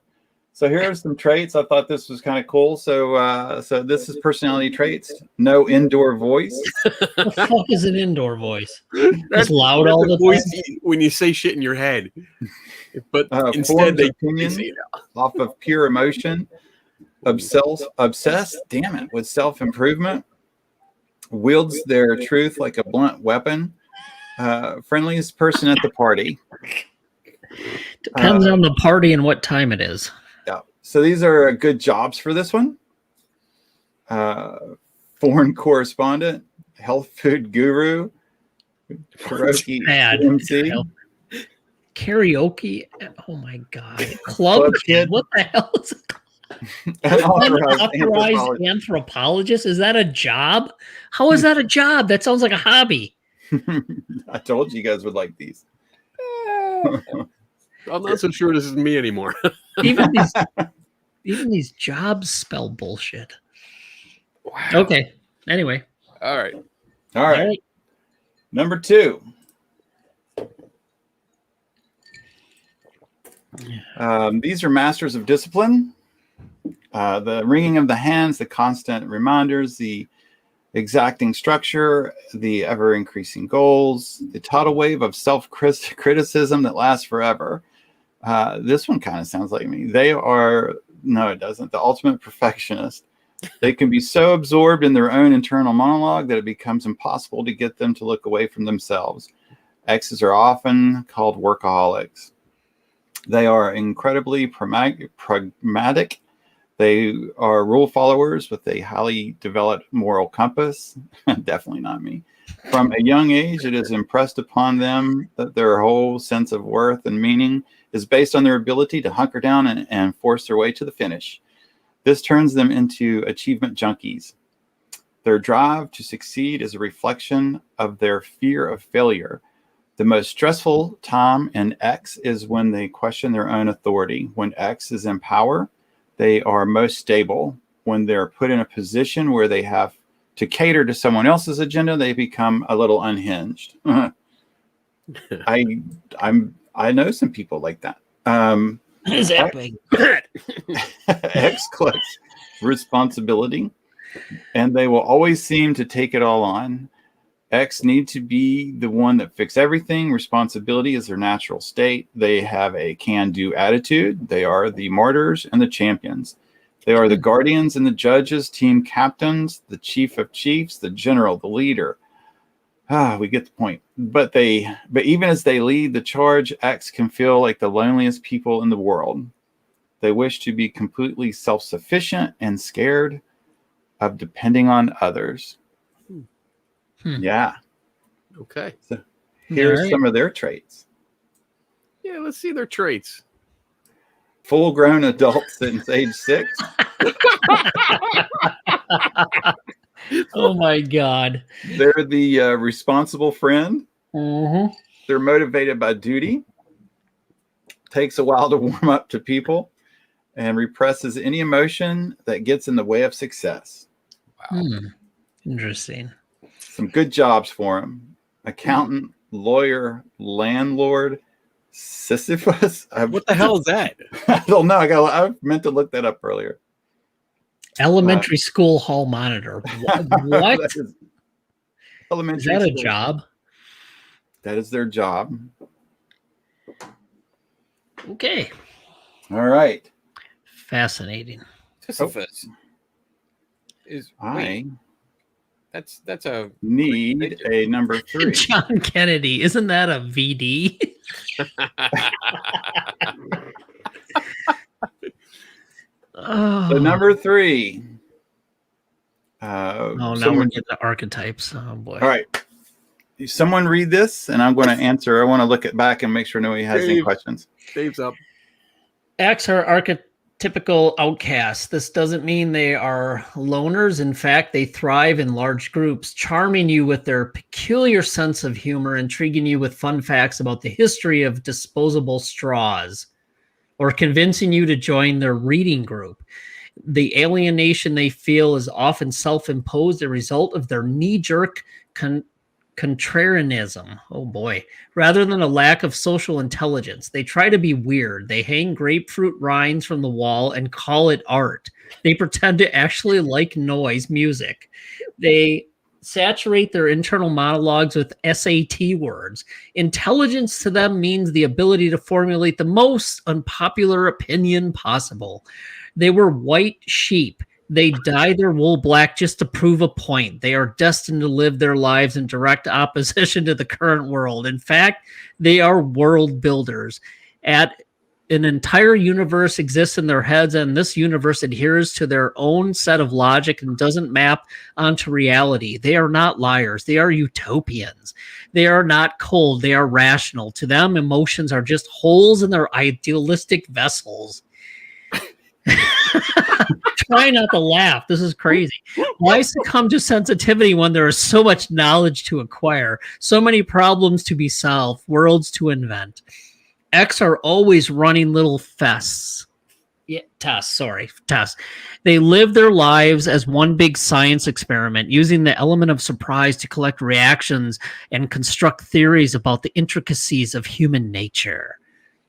So here are some traits. I thought this was kind of cool. So this is personality traits. No indoor voice. What the fuck is an indoor voice? It's loud all the voice time. when you say shit in your head. But instead Forms they opinion say off of pure emotion. Obsessed, damn it, with self-improvement. Wields their truth like a blunt weapon. Friendliest person at the party. Depends on the party and what time it is. Yeah. So these are good jobs for this one. Foreign correspondent, health food guru, karaoke Bad. MC, Karaoke. Oh my god. Club kid. What the hell is it? Unauthorized anthropologist? Is that a job? How is that a job? That sounds like a hobby. I told you guys would like these. I'm not so sure this is me anymore. Even these jobs spell bullshit. Wow. Okay. Anyway. All right. All right. Number 2. These are masters of discipline. The wringing of the hands, the constant reminders, the exacting structure, the ever-increasing goals, the tidal wave of self-criticism that lasts forever. This one kind of sounds like me. They are, no, it doesn't. The ultimate perfectionist. They can be so absorbed in their own internal monologue that it becomes impossible to get them to look away from themselves. X's are often called workaholics. They are incredibly pragmatic, They are rule followers with a highly developed moral compass. Definitely not me. From a young age, it is impressed upon them that their whole sense of worth and meaning is based on their ability to hunker down and force their way to the finish. This turns them into achievement junkies. Their drive to succeed is a reflection of their fear of failure. The most stressful time in X is when they question their own authority. When X is in power, they are most stable. When they're put in a position where they have to cater to someone else's agenda, they become a little unhinged. I know some people like that. Is that big? X collects responsibility, and they will always seem to take it all on. X need to be the one that fix everything. Responsibility is their natural state. They have a can-do attitude. They are the martyrs and the champions. They are the guardians and the judges, team captains, the chief of chiefs, the general, the leader. We get the point. But even as they lead the charge, X can feel like the loneliest people in the world. They wish to be completely self-sufficient and scared of depending on others. Yeah. Okay. So here's some of their traits. Yeah, let's see their traits. Full-grown adults since age 6. Oh my God. They're the responsible friend. Mm-hmm. They're motivated by duty. Takes a while to warm up to people, and represses any emotion that gets in the way of success. Wow. Interesting. Some good jobs for him. Accountant, lawyer, landlord, Sisyphus. What the hell is that? I don't know. I meant to look that up earlier. Elementary school hall monitor. What? Elementary Is that school. a job? That is their job. Okay. All right. Fascinating. Sisyphus. That's a need a number 3. John Kennedy. Isn't that a VD? So number 3. Now we're getting the archetypes. Oh boy. All right. Someone read this, and I'm going to answer. I want to look it back and make sure nobody has any questions. Dave's up. Acts are archetypical outcasts. This doesn't mean they are loners. In fact, they thrive in large groups, charming you with their peculiar sense of humor, intriguing you with fun facts about the history of disposable straws, or convincing you to join their reading group. The alienation they feel is often self-imposed, a result of their knee-jerk contrarianism. Oh boy. Rather than a lack of social intelligence. They try to be weird. They hang grapefruit rinds from the wall and call it art. They pretend to actually like noise music. They saturate their internal monologues with SAT words. Intelligence to them means the ability to formulate the most unpopular opinion possible. They were white sheep. They dye their wool black just to prove a point. They are destined to live their lives in direct opposition to the current world. In fact, they are world builders. An entire universe exists in their heads, and this universe adheres to their own set of logic and doesn't map onto reality. They are not liars. They are utopians. They are not cold. They are rational. To them, emotions are just holes in their idealistic vessels. Try not to laugh. This is crazy. Why succumb to sensitivity when there is so much knowledge to acquire, so many problems to be solved, worlds to invent? X are always running little tests. They live their lives as one big science experiment, using the element of surprise to collect reactions and construct theories about the intricacies of human nature.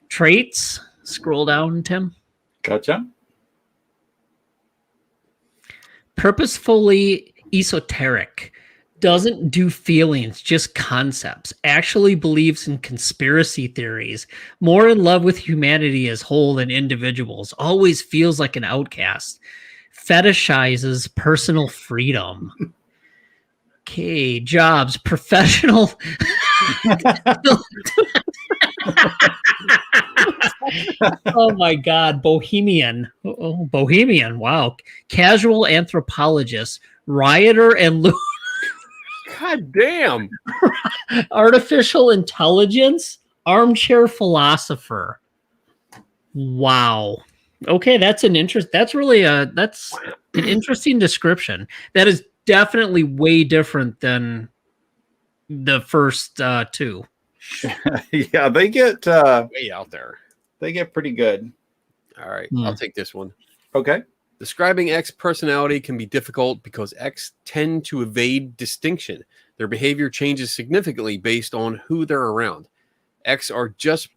Traits. Scroll down, Tim. Gotcha. Purposefully esoteric, doesn't do feelings, just concepts, actually believes in conspiracy theories, more in love with humanity as whole than individuals, always feels like an outcast, fetishizes personal freedom. Okay, jobs, professional. Oh my God, bohemian. Oh, bohemian. Wow. Casual anthropologist, rioter, and God damn. artificial intelligence, armchair philosopher. Wow. Okay, that's an that's an interesting description. That is definitely way different than the first two. Yeah, they get Way out there. they get pretty good. All right, Hmm. I'll take this one. Okay. Describing X personality can be difficult because X tend to evade distinction. Their behavior changes significantly based on who they're around. X are just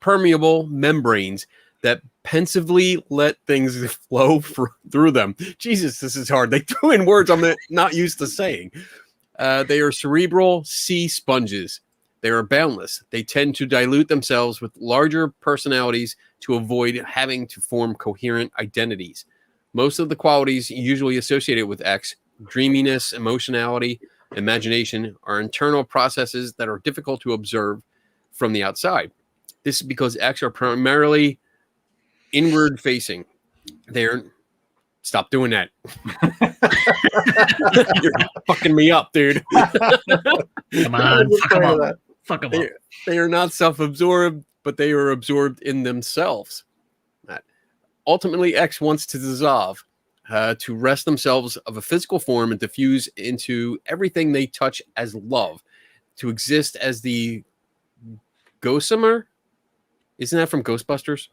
permeable membranes that pensively let things flow through them. Jesus, this is hard. They threw in words I'm not used to saying. They are cerebral sea sponges. They are boundless. They tend to dilute themselves with larger personalities to avoid having to form coherent identities. Most of the qualities usually associated with X, dreaminess, emotionality, imagination, are internal processes that are difficult to observe from the outside. This is because X are primarily inward facing. Stop doing that. You're fucking me up, dude. Come on, fuck 'em up. Fuck 'em up. They are not self-absorbed, but they are absorbed in themselves. Ultimately, X wants to dissolve, to wrest themselves of a physical form and diffuse into everything they touch as love, to exist as the gossamer. Isn't that from Ghostbusters?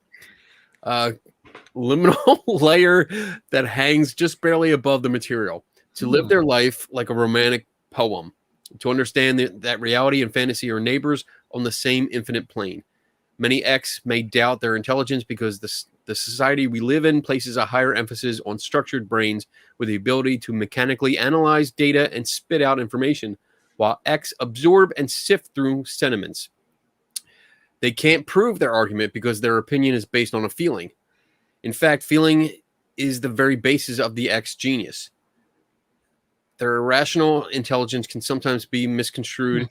Liminal layer that hangs just barely above the material, to live their life like a romantic poem, to understand that reality and fantasy are neighbors on the same infinite plane. Many X may doubt their intelligence because the society we live in places a higher emphasis on structured brains with the ability to mechanically analyze data and spit out information, while X absorb and sift through sentiments. They can't prove their argument because their opinion is based on a feeling. In fact, feeling is the very basis of the X genius. Their irrational intelligence can sometimes be misconstrued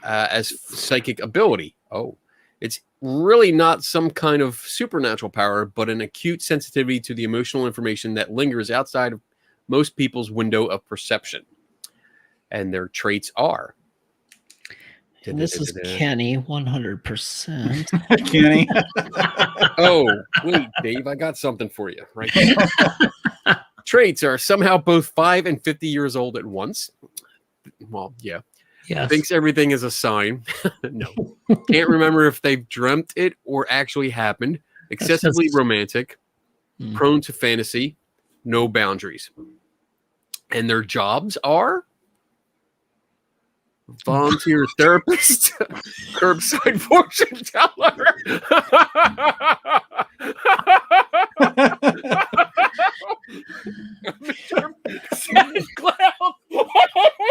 as psychic ability. Oh, it's really not some kind of supernatural power, but an acute sensitivity to the emotional information that lingers outside of most people's window of perception. And their traits are. And this is Kenny, 100%. Kenny. Oh, wait, Dave, I got something for you. Right. Traits are somehow both 5 and 50 years old at once. Well, yeah. Yes. Thinks everything is a sign. No. Can't remember if they've dreamt it or actually happened. Excessively romantic. Prone to fantasy. No boundaries. And their jobs are volunteer therapist, curbside fortune teller.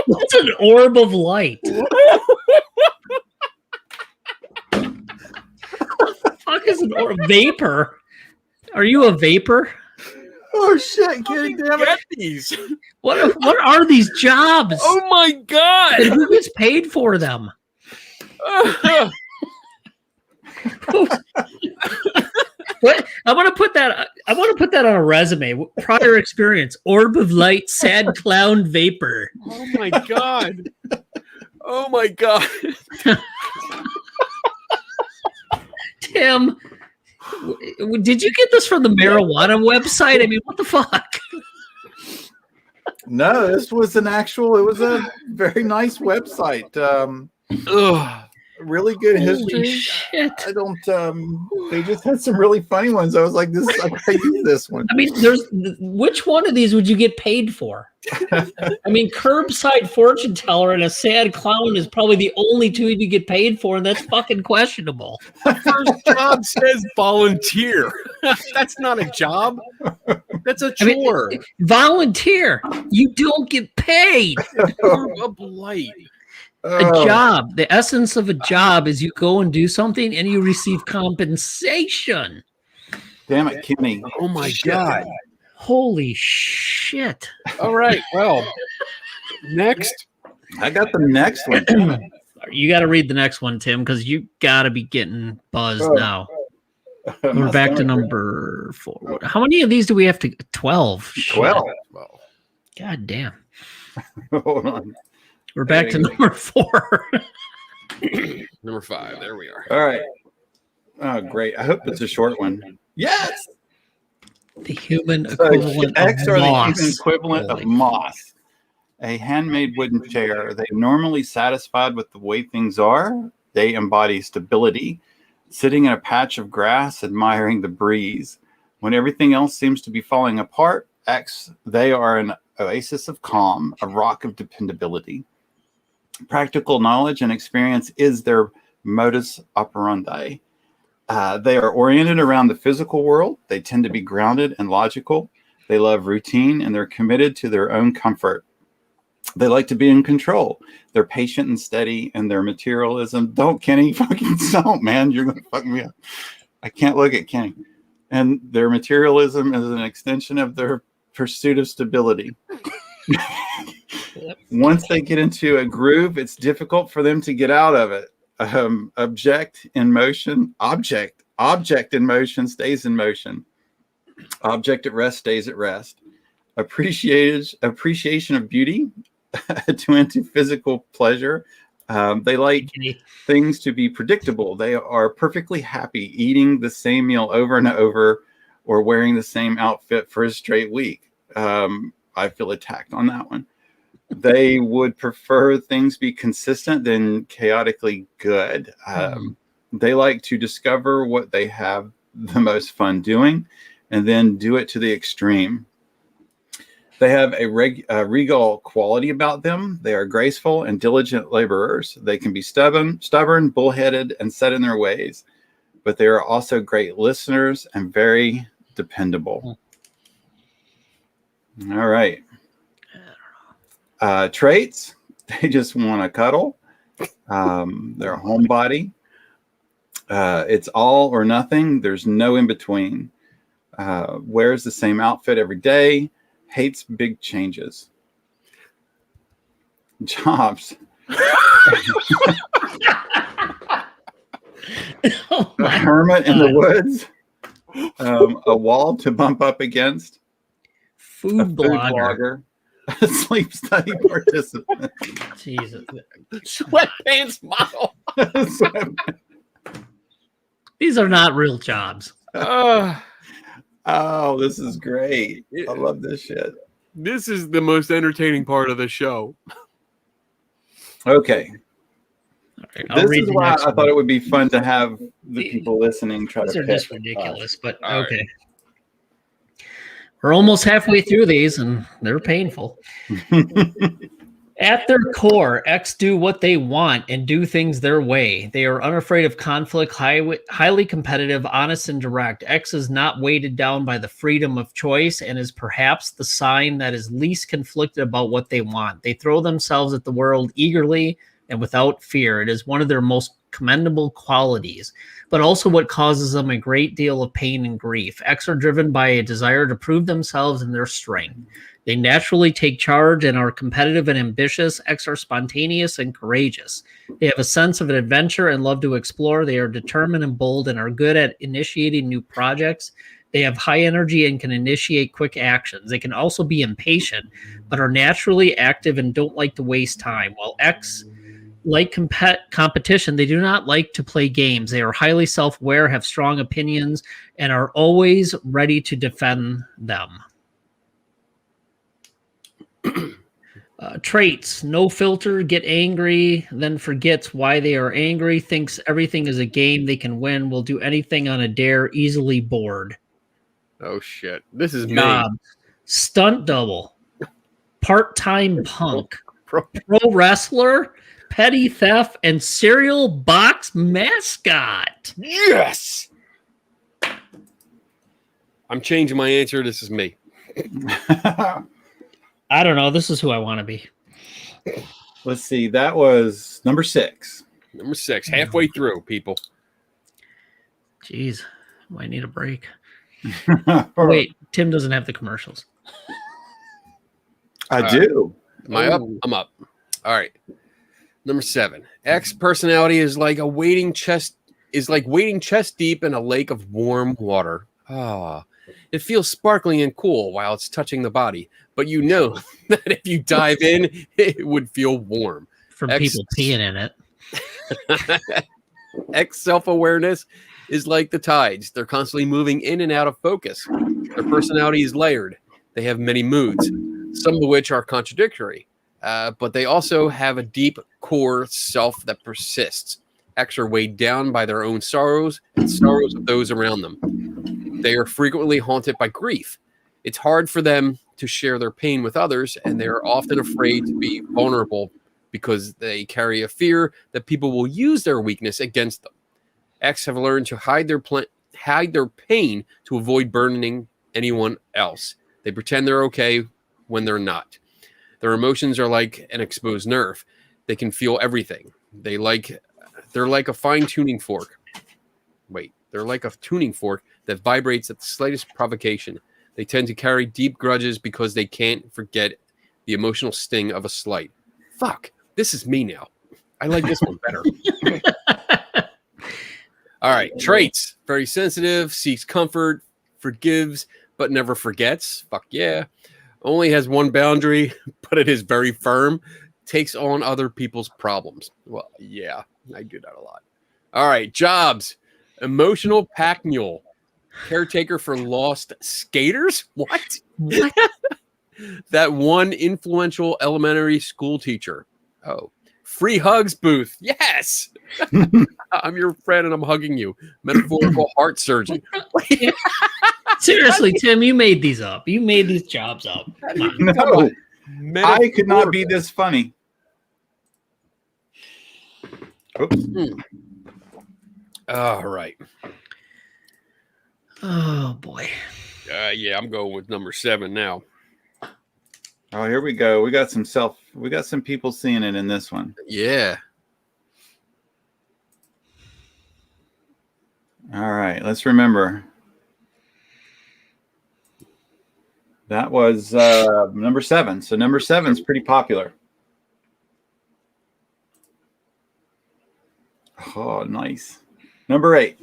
What's an orb of light? What the fuck is an orb? Vapor? Are you a vapor? Oh shit, Kenny, damn it. Get these. What are these jobs? Oh my god. And who gets paid for them? What? I want to put that on a resume. Prior experience: orb of light, sad clown, vapor. Oh my god. Oh my god. Tim, did you get this from the marijuana website? I mean, what the fuck? No, it was a very nice website. Really good history. Holy shit. I don't they just had some really funny ones. I was like, I gotta use this one. I mean, which one of these would you get paid for? I mean, curbside fortune teller and a sad clown is probably the only two you get paid for, and that's fucking questionable. First job says volunteer. That's not a job. That's a chore. I mean, volunteer. You don't get paid. Orb of light. A job. The essence of a job is you go and do something and you receive compensation. Damn it, Kenny. Oh my god. Holy shit. All right. Well, next. I got the next one. You got to read the next one, Tim, because you got to be getting buzzed now. We're back to number 4. How many of these do we have to? 12. 12. Well, God damn. Hold on. We're back to number 4. number 5. There we are. All right. Oh, great. I hope it's a short one. Yes. The human So equivalent X of are the moss. human equivalent of moss. A handmade wooden chair. They normally satisfied with the way things are. They embody stability, sitting in a patch of grass, admiring the breeze. When everything else seems to be falling apart, they are an oasis of calm, a rock of dependability. Practical knowledge and experience is their modus operandi. They are oriented around the physical world. They tend to be grounded and logical. They love routine, and they're committed to their own comfort. They like to be in control. They're patient and steady, and their materialism. Don't, Kenny, fucking don't, man. You're going to fuck me up. I can't look at Kenny. And their materialism is an extension of their pursuit of stability. Once they get into a groove, it's difficult for them to get out of it. Object in motion stays in motion. Object at rest stays at rest. Appreciation of beauty to physical pleasure. They like things to be predictable. They are perfectly happy eating the same meal over and over or wearing the same outfit for a straight week. I feel attacked on that one. They would prefer things be consistent than chaotically good. They like to discover what they have the most fun doing and then do it to the extreme. They have a regal quality about them. They are graceful and diligent laborers. They can be stubborn, bullheaded, and set in their ways. But they are also great listeners and very dependable. All right. Traits, they just want to cuddle. They're a homebody. It's all or nothing. There's no in between. Wears the same outfit every day. Hates big changes. Jobs. A hermit in the woods. A wall to bump up against. Food blogger. A sleep study participant. Jesus. Sweatpants model. These are not real jobs. Oh, this is great. I love this shit. This is the most entertaining part of the show. Okay. Right, this is why I thought it would be fun to have the people listening try these to are pick. just ridiculous, but All okay. right. We're almost halfway through these, and they're painful. At their core, X do what they want and do things their way. They are unafraid of conflict, highly competitive, honest, and direct. X is not weighted down by the freedom of choice and is perhaps the sign that is least conflicted about what they want. They throw themselves at the world eagerly and without fear. It is one of their most commendable qualities, but also what causes them a great deal of pain and grief. X are driven by a desire to prove themselves and their strength. They naturally take charge and are competitive and ambitious. X are spontaneous and courageous. They have a sense of an adventure and love to explore. They are determined and bold and are good at initiating new projects. They have high energy and can initiate quick actions. They can also be impatient, but are naturally active and don't like to waste time. While X like competition, they do not like to play games. They are highly self-aware, have strong opinions, and are always ready to defend them. Traits: no filter, get angry, then forgets why they are angry, thinks everything is a game they can win, will do anything on a dare, easily bored. Oh, shit. This is Job: stunt double, part-time punk, pro wrestler, petty theft, and cereal box mascot. Yes! I'm changing my answer. This is me. I don't know. This is who I want to be. Let's see. That was number 6. Number 6. Halfway through, people. Jeez. Might need a break. Wait, Tim doesn't have the commercials. I do. Am I up? I'm up. All right. Number 7. X personality is like a waiting chess is like wading chest deep in a lake of warm water. It feels sparkling and cool while it's touching the body, but you know that if you dive in, it would feel warm. From people peeing in it. X self-awareness is like the tides. They're constantly moving in and out of focus. Their personality is layered. They have many moods, some of which are contradictory, but they also have a deep core self that persists. X are weighed down by their own sorrows and sorrows of those around them. They are frequently haunted by grief. It's hard for them to share their pain with others, and they are often afraid to be vulnerable because they carry a fear that people will use their weakness against them. X have learned to hide their pain to avoid burdening anyone else. They pretend they're okay when they're not. Their emotions are like an exposed nerve. They can feel everything. They're like a fine-tuning fork. They're like a tuning fork that vibrates at the slightest provocation. They tend to carry deep grudges because they can't forget the emotional sting of a slight. Fuck, this is me now. I like this one better. All right, traits. Very sensitive, seeks comfort, forgives, but never forgets. Fuck yeah. Only has one boundary, but it is very firm. Takes on other people's problems. Well, yeah, I do that a lot. All right, jobs. Emotional pack mule. Caretaker for lost skaters? What? That one influential elementary school teacher. Oh. Free hugs booth. Yes. I'm your friend and I'm hugging you. Metaphorical heart surgeon. Seriously, Tim, you made these up. You made these jobs up. No, I could not be this funny. Oops. All right. Oh boy. Yeah, I'm going with number 7 now. Oh, here we go. We got some people seeing it in this one. Yeah. All right, let's remember. That was number 7. So number 7 is pretty popular. Oh, nice. Number 8.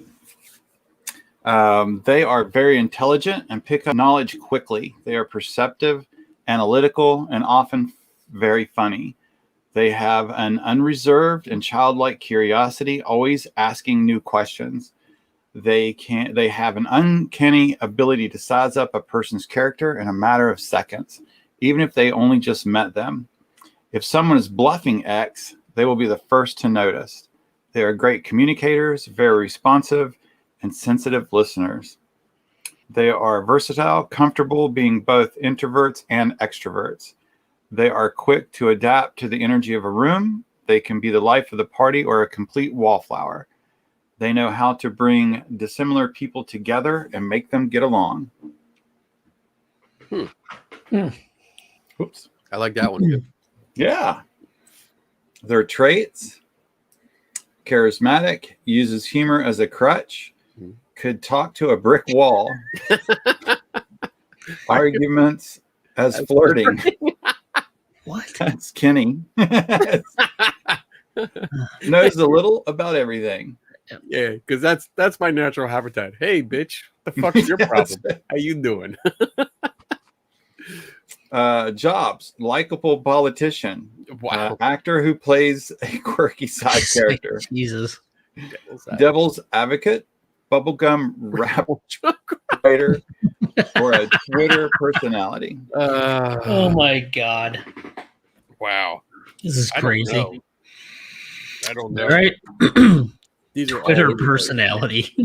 They are very intelligent and pick up knowledge quickly. They are perceptive, analytical, and often very funny. They have an unreserved and childlike curiosity, always asking new questions. They have an uncanny ability to size up a person's character in a matter of seconds, even if they only just met them. If someone is bluffing X, they will be the first to notice. They are great communicators, very responsive, and sensitive listeners. They are versatile, comfortable being both introverts and extroverts. They are quick to adapt to the energy of a room. They can be the life of the party or a complete wallflower. They know how to bring dissimilar people together and make them get along. Oops. I like that one too. Yeah. Their traits: charismatic, uses humor as a crutch, could talk to a brick wall, arguments as flirting. What? That's Kenny. Knows a little about everything. Yeah, because that's my natural habitat. Hey, bitch, what the fuck is your problem? How you doing? Jobs: likable politician. Wow. Actor who plays a quirky side character. Jesus. Devil's advocate, bubblegum rap writer, or a Twitter personality. Oh my God. Wow. This is crazy. I don't know. All right. These are Twitter all personality.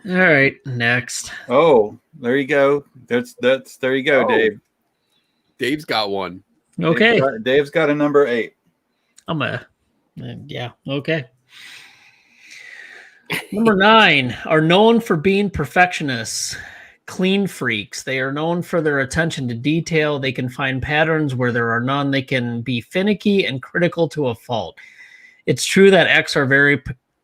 All right, next. Oh, there you go. There you go, Dave. Dave's got one. Okay. Dave's got a number 8. Yeah, okay. Number 9 are known for being perfectionists, clean freaks. They are known for their attention to detail. They can find patterns where there are none. They can be finicky and critical to a fault. It's true that X are very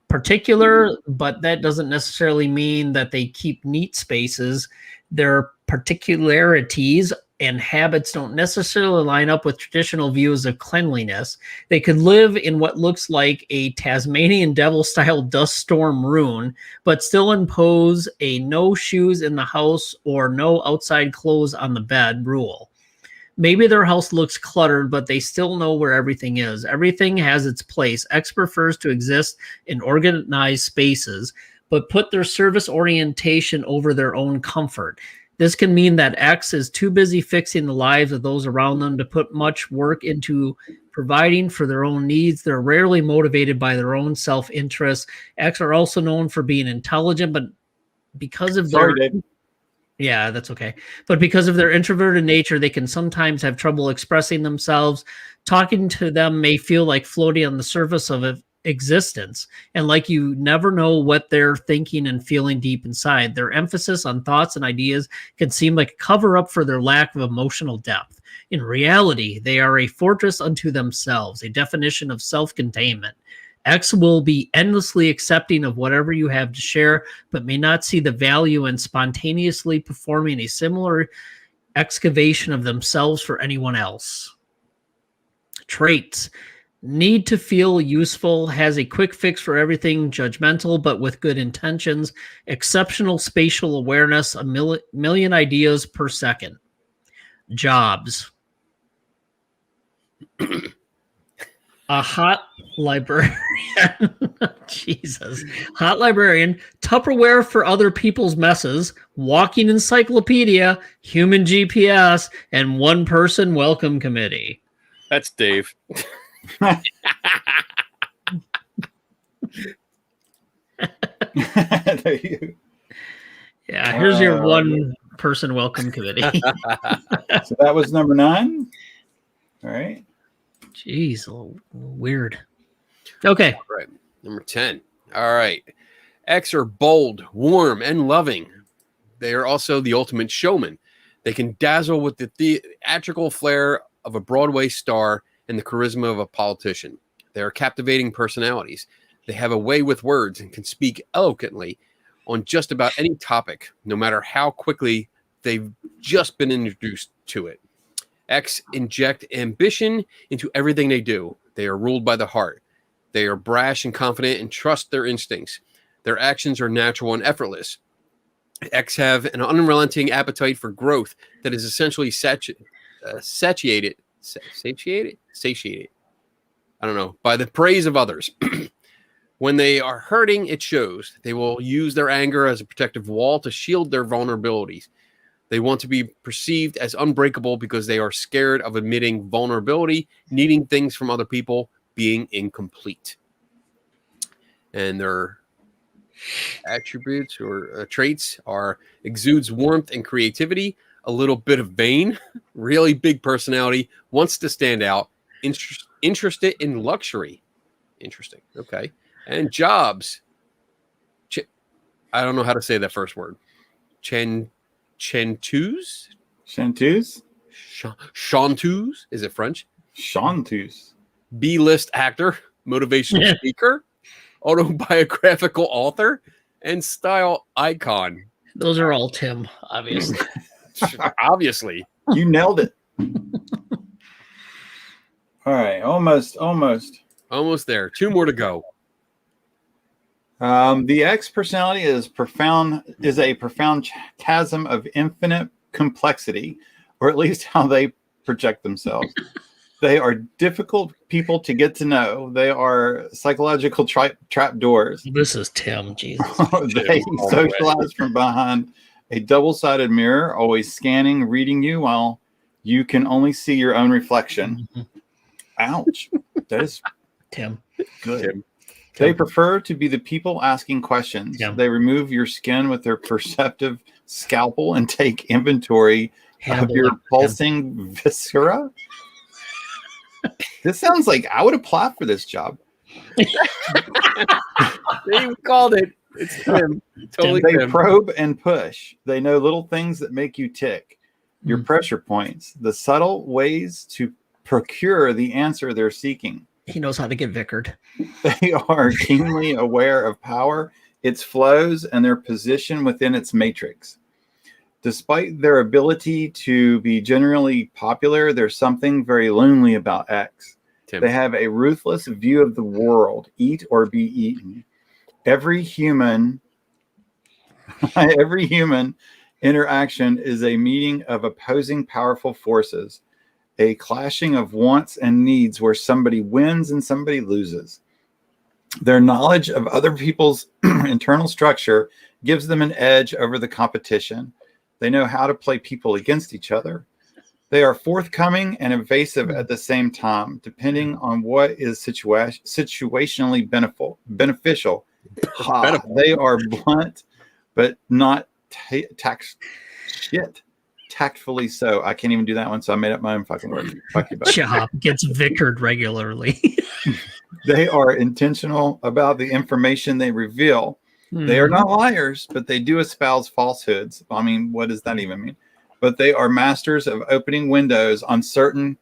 particular, but that doesn't necessarily mean that they keep neat spaces. Their particularities and habits don't necessarily line up with traditional views of cleanliness. They could live in what looks like a Tasmanian devil-style dust storm rune, but still impose a no shoes in the house or no outside clothes on the bed rule. Maybe their house looks cluttered, but they still know where everything is. Everything has its place. X prefers to exist in organized spaces, but put their service orientation over their own comfort. This can mean that X is too busy fixing the lives of those around them to put much work into providing for their own needs. They're rarely motivated by their own self-interest. X are also known for being intelligent, but because of their... Yeah, that's okay. But because of their introverted nature, they can sometimes have trouble expressing themselves. Talking to them may feel like floating on the surface of existence, and like you never know what they're thinking and feeling deep inside. Their emphasis on thoughts and ideas can seem like a cover-up for their lack of emotional depth. In reality, they are a fortress unto themselves, a definition of self-containment. X will be endlessly accepting of whatever you have to share, but may not see the value in spontaneously performing a similar excavation of themselves for anyone else. Traits. Need to feel useful, has a quick fix for everything, judgmental but with good intentions, exceptional spatial awareness, a million ideas per second. Jobs. A hot librarian. Jesus. Hot librarian, Tupperware for other people's messes, walking encyclopedia, human GPS, and one person welcome committee. That's Dave. Yeah, here's your one person welcome committee. So that was number 9. All right. Jeez, a little weird. Okay. All right. Number 10. All right. X are bold, warm, and loving. They are also the ultimate showman. They can dazzle with the theatrical flair of a Broadway star and the charisma of a politician. They are captivating personalities. They have a way with words and can speak eloquently on just about any topic, no matter how quickly they've just been introduced to it. X inject ambition into everything they do. They are ruled by the heart. They are brash and confident and trust their instincts. Their actions are natural and effortless. X have an unrelenting appetite for growth that is essentially satiated. I don't know, by the praise of others. When they are hurting, it shows. They will use their anger as a protective wall to shield their vulnerabilities. They want to be perceived as unbreakable because they are scared of admitting vulnerability, needing things from other people, being incomplete. And their attributes or traits are exudes warmth and creativity, a little bit of vain, really big personality, wants to stand out, interested in luxury. Interesting. Okay. And jobs. I don't know how to say that first word. Chanteuse? Chanteuse? Chanteuse? Is it French? Chanteuse. B-list actor, motivational speaker, autobiographical author, and style icon. Those are all Tim, obviously. Obviously. You nailed it. All right. Almost. Almost there. 2 more to go. The X personality is a profound chasm of infinite complexity, or at least how they project themselves. They are difficult people to get to know. They are psychological trap doors. This is Tim. Jesus. They socialize from behind a double-sided mirror, always scanning, reading you while you can only see your own reflection. Mm-hmm. Ouch. That is Tim. Good. Tim. They prefer to be the people asking questions. Yeah. They remove your skin with their perceptive scalpel and take inventory of your pulsing viscera. This sounds like I would apply for this job. They called it. It's Tim. Totally They Tim. probe and push. They know little things that make you tick. Your pressure points. The subtle ways to procure the answer they're seeking. He knows how to get vicared. They are keenly aware of power, its flows, and their position within its matrix. Despite their ability to be generally popular, there's something very lonely about X. Tim. They have a ruthless view of the world, eat or be eaten. Every human interaction is a meeting of opposing powerful forces, a clashing of wants and needs where somebody wins and somebody loses. Their knowledge of other people's internal structure gives them an edge over the competition. They know how to play people against each other. They are forthcoming and evasive at the same time, depending on what is situationally beneficial. They are blunt, but not tactfully so. I can't even do that one, so I made up my own fucking word. Fuck you, buddy. Chop gets vickered regularly. They are intentional about the information they reveal. They are not liars, but they do espouse falsehoods. I mean, what does that even mean? But they are masters of opening windows on certain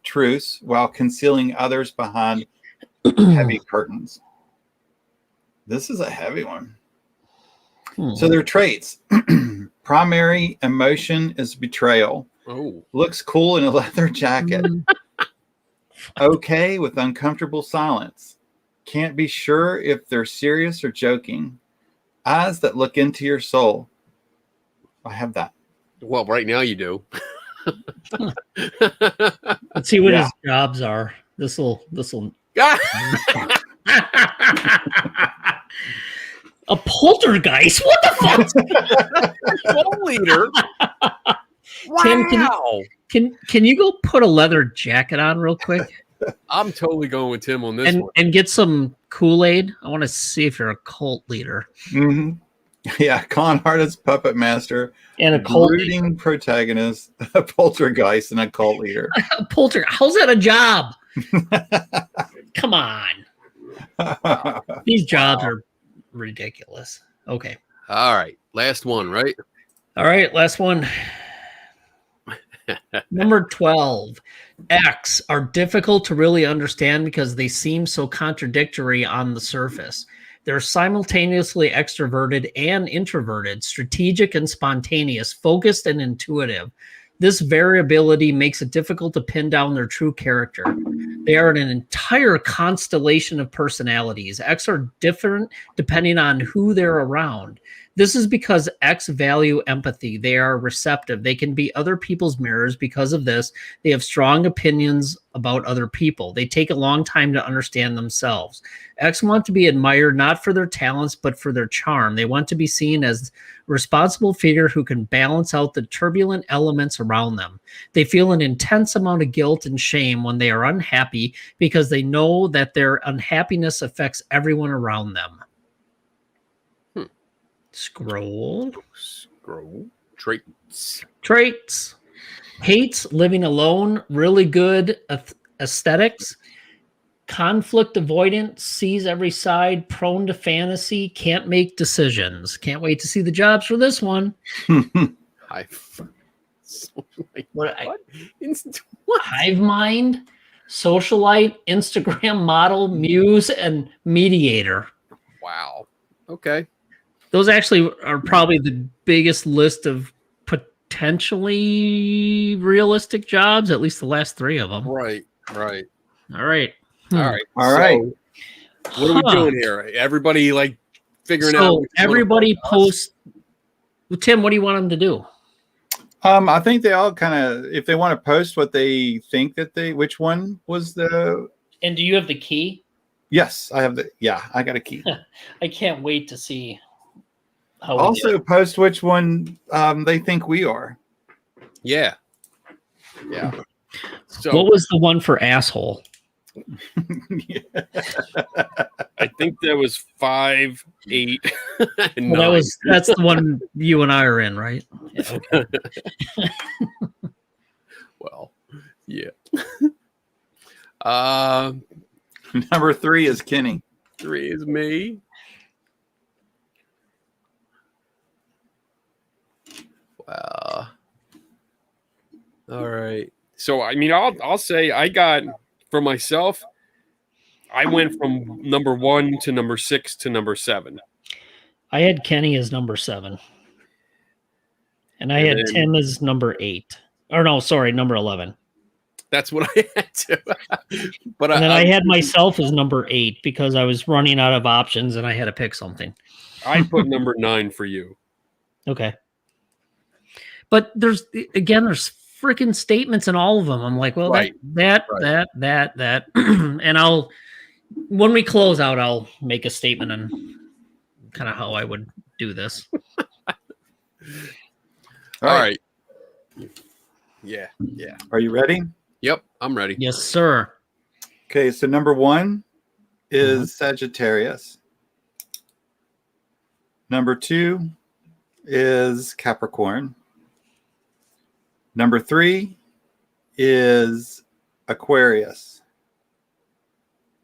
truths while concealing others behind heavy curtains. This is a heavy one. So their traits. Primary emotion is betrayal. Oh. Looks cool in a leather jacket. Okay with uncomfortable silence. Can't be sure if they're serious or joking. Eyes that look into your soul. I have that. Well, right now you do. Let's see what his jobs are. This'll a poltergeist. What the fuck? Soul leader. Wow. Tim, can you go put a leather jacket on real quick? I'm totally going with Tim on this one. And get some Kool-Aid. I want to see if you're a cult leader. Mm-hmm. Yeah, con artist, puppet master, and a cult brooding protagonist, a poltergeist, and a cult leader. How's that a job? Come on. These jobs are ridiculous. Okay. All right. Last one, right? All right. Last one. Number 12. X are difficult to really understand because they seem so contradictory on the surface. They're simultaneously extroverted and introverted, strategic and spontaneous, focused and intuitive. This variability makes it difficult to pin down their true character. They are an entire constellation of personalities. X are different depending on who they're around. This is because X value empathy. They are receptive. They can be other people's mirrors. Because of this, they have strong opinions about other people. They take a long time to understand themselves. X want to be admired not for their talents, but for their charm. They want to be seen as a responsible figure who can balance out the turbulent elements around them. They feel an intense amount of guilt and shame when they are unhappy because they know that their unhappiness affects everyone around them. Scroll. Traits. Hates living alone. Really good aesthetics. Conflict avoidant. Sees every side. Prone to fantasy. Can't make decisions. Can't wait to see the jobs for this one. What? Hive mind. Socialite. Instagram model. Muse. And mediator. Wow. Okay. Those actually are probably the biggest list of potentially realistic jobs, at least the last three of them. Right. All right. All right. So, what are we doing here? Everybody figuring out. Everybody post. Well, Tim, what do you want them to do? I think they all kind of, if they want to post what they think which one was the. And do you have the key? Yes, I have I got a key. I can't wait to see. Also post which one they think we are. Yeah. So what was the one for asshole? I think that was 5, 8, and 9. That's the one you and I are in, right? Yeah, okay. Well, yeah. Number 3 is Kenny. 3 is me. Wow. All right. So I mean, I'll say I got for myself. I went from number 1 to number 6 to number 7. I had Kenny as number 7. And I had Tim as number 8. Or no, sorry, number 11. That's what I had to. But and then I had myself as number 8 because I was running out of options and I had to pick something. I put number 9 for you. Okay. But there's freaking statements in all of them. I'm like, well, Right. that. And when we close out, I'll make a statement on kind of how I would do this. All right. Yeah. Are you ready? Yep, I'm ready. Yes, sir. Okay, so number 1 is Sagittarius. Number 2 is Capricorn. Number 3 is Aquarius.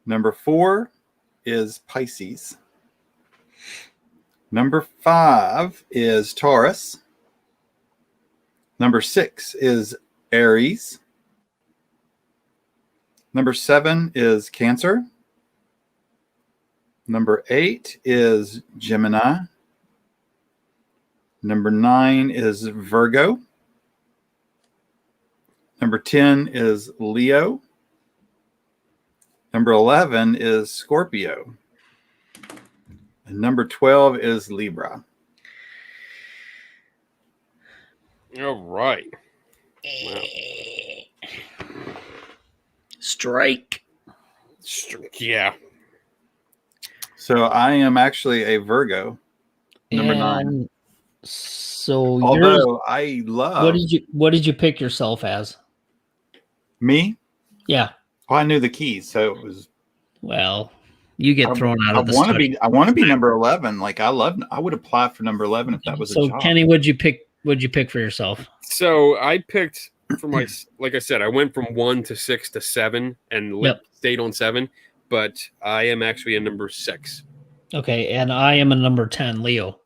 Number 4 is Pisces. Number 5 is Taurus. Number 6 is Aries. Number 7 is Cancer. Number 8 is Gemini. Number 9 is Virgo. Number 10 is Leo. Number 11 is Scorpio. And number 12 is Libra. All right. Wow. Strike. Yeah. So I am actually a Virgo. Number 9. So although I love. What did you pick yourself as? Me? Yeah. Oh, I knew the keys, so it was. Well, you get thrown out of the study. I want to be number 11. Like I would apply for number 11 if that was a job. So Kenny, what'd you pick for yourself? So I picked for my, like I said, I went from 1 to 6 to 7 and stayed on 7, but I am actually a number 6. Okay, and I am a number 10, Leo.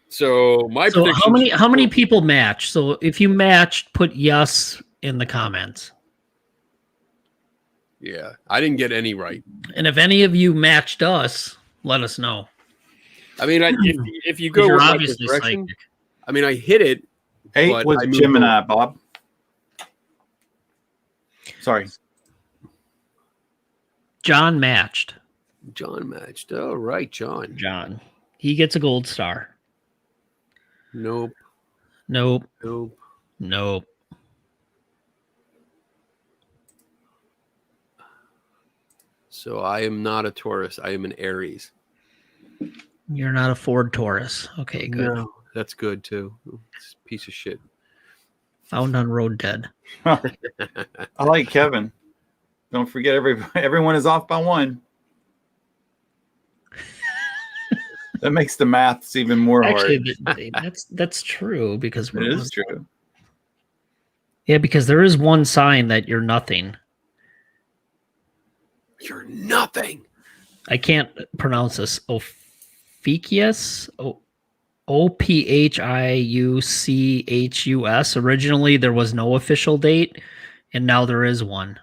So how many people match? So if you matched, put yes in the comments. Yeah, I didn't get any right. And if any of you matched us, let us know. I mean, if you go with my direction, I mean, I hit it. 8 was Gemini, Bob. Sorry. John matched. Oh, right, John. John. He gets a gold star. Nope. So I am not a Taurus. I am an Aries. You're not a Ford Taurus. Okay, good. No, that's good too. It's a piece of shit. Found on road dead. I like Kevin. Don't forget everyone is off by 1. That makes the maths even more hard. Actually, that's true because it is true. Yeah, because there is one sign that you're nothing. You're nothing. I can't pronounce this. Ophiuchus. Ophiuchus. Originally, there was no official date, and now there is one.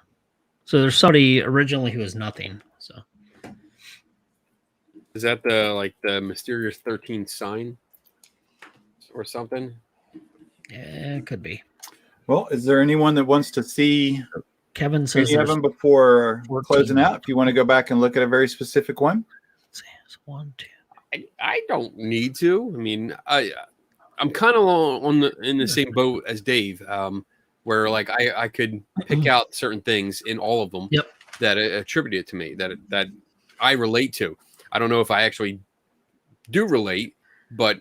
So there's somebody originally who was nothing. So is that the mysterious 13th sign or something? Yeah, it could be. Well, is there anyone that wants to see Kevin says any of them before we're closing out? If you want to go back and look at a very specific one. 1, 2. I don't need to. I mean, I'm kind of in the same boat as Dave, where like I could pick out certain things in all of them that attribute it to me that I relate to. I don't know if I actually do relate, but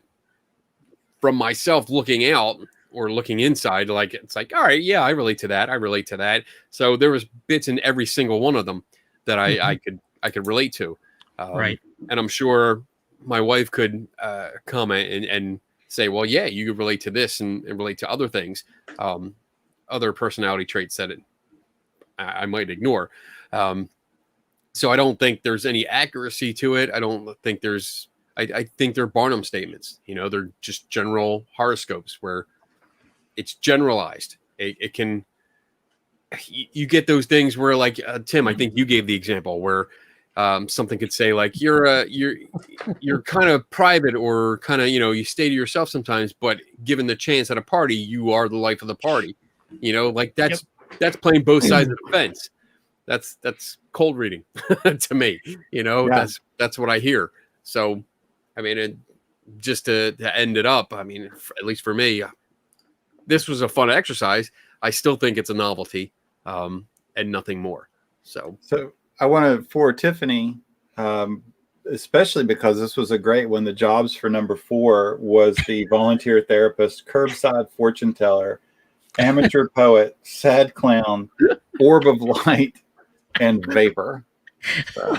from myself looking out or looking inside, like it's like, all right, yeah, I relate to that. I relate to that. So there was bits in every single one of them that I could relate to. Right. And I'm sure my wife could comment and say, well, yeah, you could relate to this and relate to other things, other personality traits that I might ignore. So I don't think there's any accuracy to it. I don't think there's, I think they're Barnum statements. You know, they're just general horoscopes where it's generalized. It can, you get those things where like, Tim, I think you gave the example where Something could say like you're kind of private, or kind of, you stay to yourself sometimes, but given the chance at a party, you are the life of the party. Like that's playing both sides of the fence. That's cold reading to me. That's what I hear. So, I mean, just to end it up, I mean, at least for me, this was a fun exercise. I still think it's a novelty, and nothing more. So I want to, for Tiffany, especially because this was a great one. The jobs for number 4 was the volunteer therapist, curbside fortune teller, amateur poet, sad clown, orb of light, and vapor. So,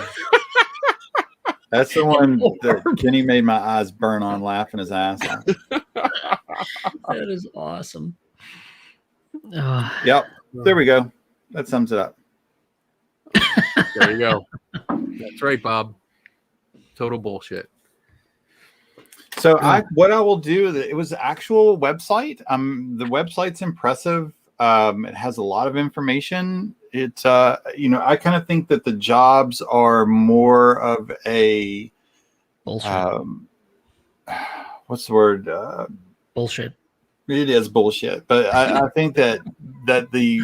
that's the one that Kenny made my eyes burn on laughing his ass off. That is awesome. Yep. There we go. That sums it up. There you go. That's right, Bob. Total bullshit. So what I will do, it was the actual website. The website's impressive. It has a lot of information. It's I kind of think that the jobs are more of a bullshit. What's the word? Bullshit. It is bullshit, but I think that they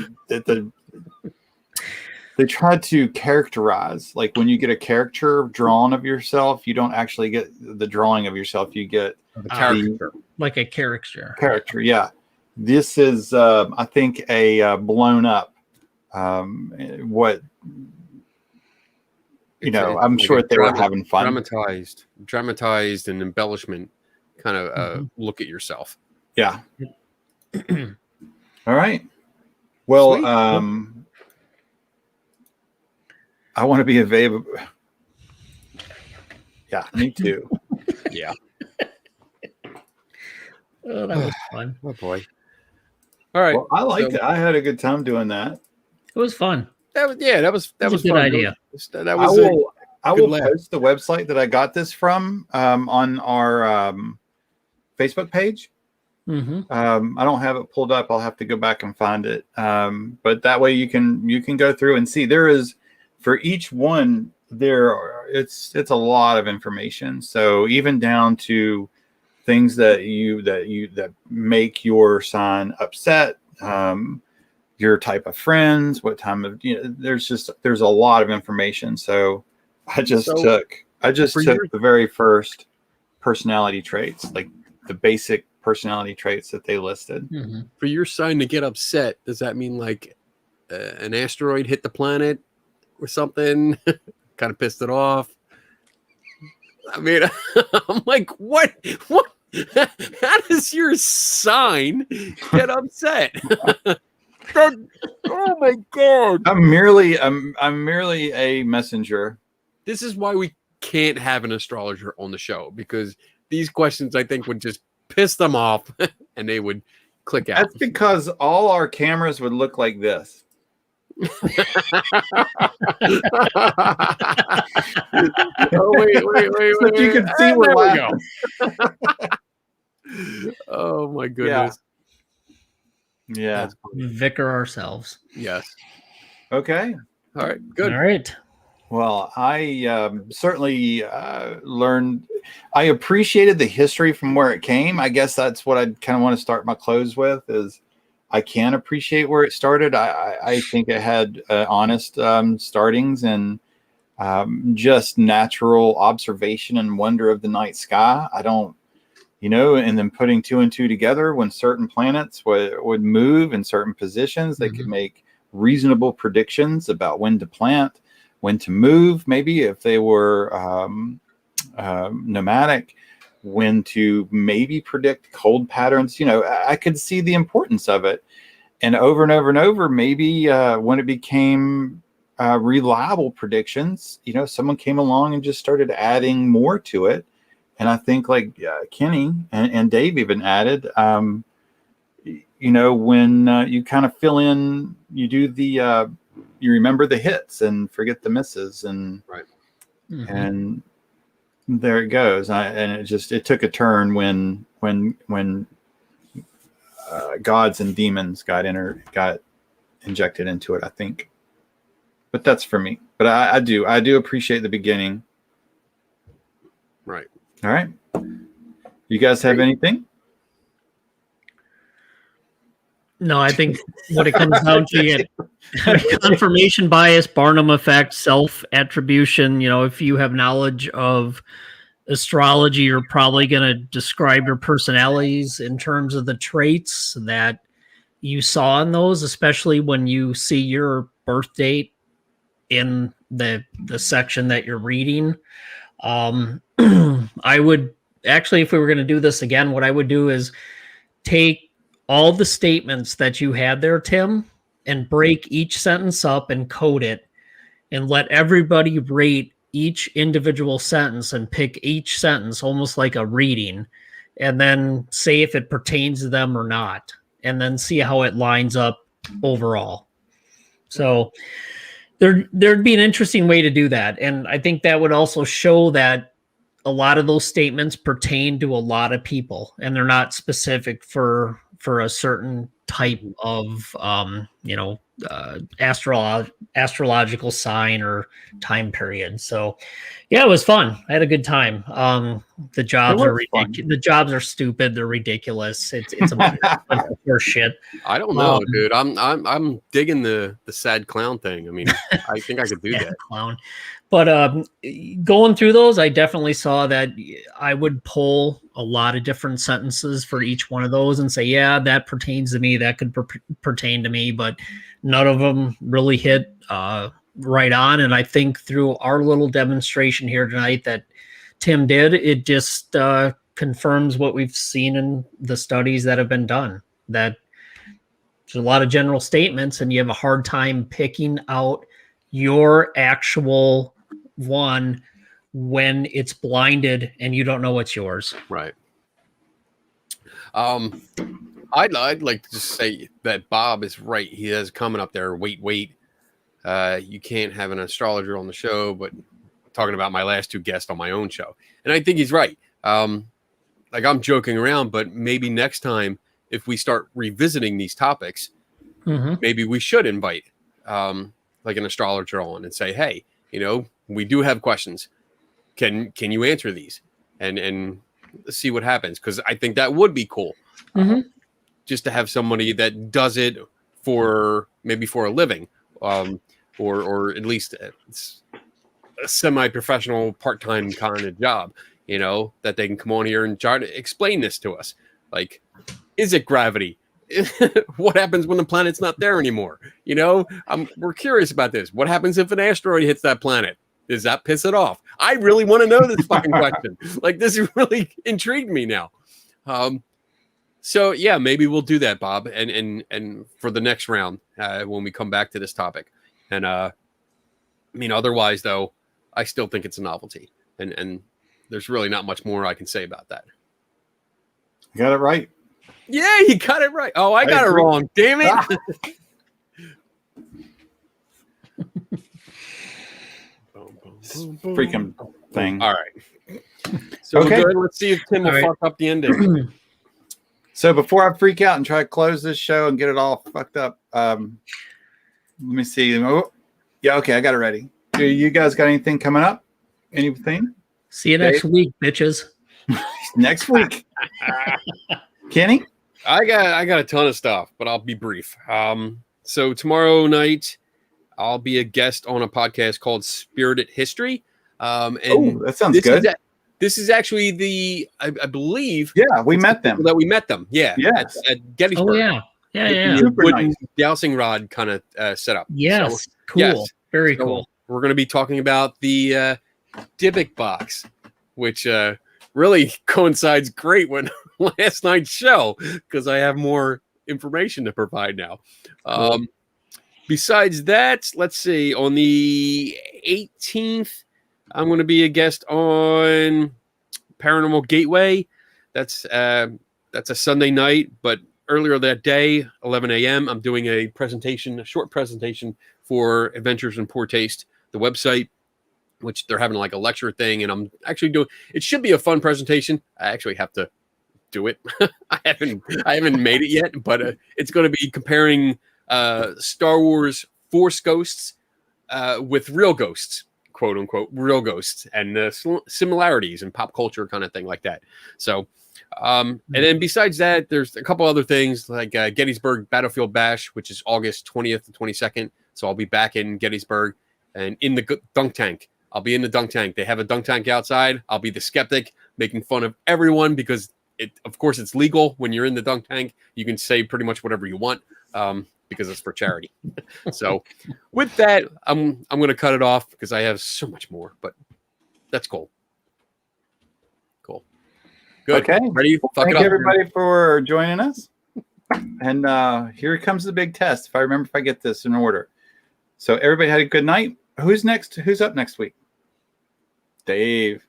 try to characterize, like when you get a caricature drawn of yourself, you don't actually get the drawing of yourself. You get the character, like a character. Character, yeah. This is, I think, a blown up. I'm sure they were having fun. Dramatized and embellishment. Kind of look at yourself. Yeah. All right. Well, Sweet. I want to be available. Yeah, me too. Yeah. Oh, that was fun. Oh boy. All right. Well, I liked it. I had a good time doing that. It was fun. That was a good fun. Idea. That was I will post the website that I got this from on our Facebook page. Mm-hmm. I don't have it pulled up. I'll have to go back and find it. But that way you can go through and see. There is, for each one, it's a lot of information. So even down to things that make your sign upset, your type of friends, what time of, there's a lot of information. So I just took the very first personality traits, like the basic personality traits that they listed. Mm-hmm. For your sign to get upset, does that mean like an asteroid hit the planet or something? Kind of pissed it off? I mean, I'm like, what? How does your sign get upset? Oh my God! I'm merely a messenger. This is why we can't have an astrologer on the show, because these questions, I think, would just piss them off and they would click out. That's because all our cameras would look like this. Oh, wait. So you can see where we go. Oh my goodness. Yeah. Vicar ourselves. Yes. Okay. All right. Good. All right. Well, I certainly learned. I appreciated the history from where it came. I guess that's what I kind of want to start my close with. Is I can appreciate where it started. I think it had honest startings and just natural observation and wonder of the night sky. I don't, and then putting 2 and 2 together, when certain planets would move in certain positions, they could make reasonable predictions about when to plant, when to move, maybe if they were nomadic, when to maybe predict cold patterns. I could see the importance of it. And over and over and over, maybe when it became reliable predictions, someone came along and just started adding more to it. And I think like Kenny and Dave even added, when you kind of fill in, you do the, you remember the hits and forget the misses, and right. And there it goes. And it took a turn when gods and demons got injected into it, I think. but that's for me. But I do appreciate the beginning. Right. All right. You guys have anything? No, I think what it comes down to, you get confirmation bias, Barnum effect, self-attribution. You know, if you have knowledge of astrology, you're probably going to describe your personalities in terms of the traits that you saw in those, especially when you see your birth date in the section that you're reading. I would actually, if we were going to do this again, what I would do is take all the statements that you had there, Tim, and break each sentence up and code it and let everybody rate each individual sentence and pick each sentence almost like a reading and then say if it pertains to them or not, and then see how it lines up overall. So there'd be an interesting way to do that. And I think that would also show that a lot of those statements pertain to a lot of people and they're not specific for a certain type of, astrological sign or time period. So yeah, it was fun. I had a good time. The jobs are ridiculous. The jobs are stupid. They're ridiculous. It's a bunch of horse shit. I don't know, dude. I'm digging the sad clown thing. I mean, I think I could do that. Clown. But going through those, I definitely saw that I would pull a lot of different sentences for each one of those and say, yeah, that pertains to me. That could pertain to me. But none of them really hit right on. And I think through our little demonstration here tonight that Tim did, it just confirms what we've seen in the studies that have been done, that there's a lot of general statements and you have a hard time picking out your actual one when it's blinded and you don't know it's yours. Right. I'd like to just say that Bob is right. He has coming up there. Wait. You can't have an astrologer on the show, but talking about my last two guests on my own show. And I think he's right. Like I'm joking around, but maybe next time if we start revisiting these topics, maybe we should invite like an astrologer on and say, hey, we do have questions. Can you answer these and see what happens? Because I think that would be cool. Just to have somebody that does it for a living, or at least a semi-professional part-time kind of job, that they can come on here and try to explain this to us. Like, is it gravity? What happens when the planet's not there anymore? We're curious about this. What happens if an asteroid hits that planet? Does that piss it off? I really want to know this fucking question. Like, this really intrigued me now. So yeah, maybe we'll do that, Bob, and for the next round when we come back to this topic. And otherwise though, I still think it's a novelty, and there's really not much more I can say about that. You got it right. Yeah, you got it right. Oh, I got it wrong. Damn it. Freaking thing. All right. So okay. Let's see if Tim will fuck up the ending. So before I freak out and try to close this show and get it all fucked up, let me see. Oh, yeah, okay, I got it ready. Do you guys got anything coming up? Anything? See you next week, bitches. Next week. Kenny? I got a ton of stuff, but I'll be brief. So tomorrow night, I'll be a guest on a podcast called Spirited History. That sounds good. This is actually I believe. Yeah, we met them. That we met them. Yeah. Yes. At Gettysburg. Oh, yeah. Yeah. Wooden dowsing rod kind of setup. Yes. So, cool. Yes. Very cool. We're going to be talking about the Dybbuk box, which really coincides great with last night's show because I have more information to provide now. Cool. Besides that, let's see. On the 18th, I'm going to be a guest on Paranormal Gateway. That's a Sunday night, but earlier that day, 11 a.m., I'm doing a short presentation for Adventures in Poor Taste, the website, which they're having like a lecture thing, and I'm actually doing. It should be a fun presentation. I actually have to do it. I haven't made it yet, but it's going to be comparing Star Wars Force Ghosts with real ghosts, quote unquote, real ghosts, and similarities and pop culture kind of thing like that. So, and then besides that, there's a couple other things like Gettysburg Battlefield Bash, which is August 20th and 22nd. So I'll be back in Gettysburg and in the dunk tank. I'll be in the dunk tank. They have a dunk tank outside. I'll be the skeptic making fun of everyone because of course it's legal when you're in the dunk tank. You can say pretty much whatever you want because it's for charity. So with that, I'm going to cut it off because I have so much more, but that's cool. Cool. Good. Okay. Ready? Thank you everybody for joining us. And here comes the big test. If I remember if I get this in order. So everybody had a good night. Who's next? Who's up next week? Dave.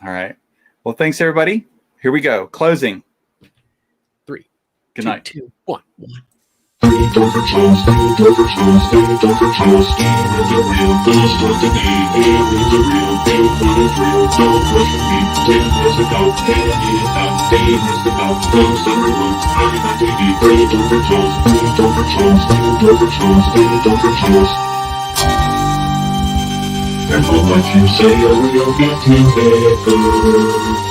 All right. Well, thanks everybody. Here we go. Closing. 3. Good night. 2, 1. Don't for Charles, don't for Charles, don't for Charles. With the real, those what the need. With the real, Dave, what is real. Don't question me. Dave, where's the go? Dave, need it now. Dave, where's the go? Those that are low. I'm on TV. Don't for Charles, don't for Charles, don't for Charles, don't for Charles. And what you say, oh, you'll get to better.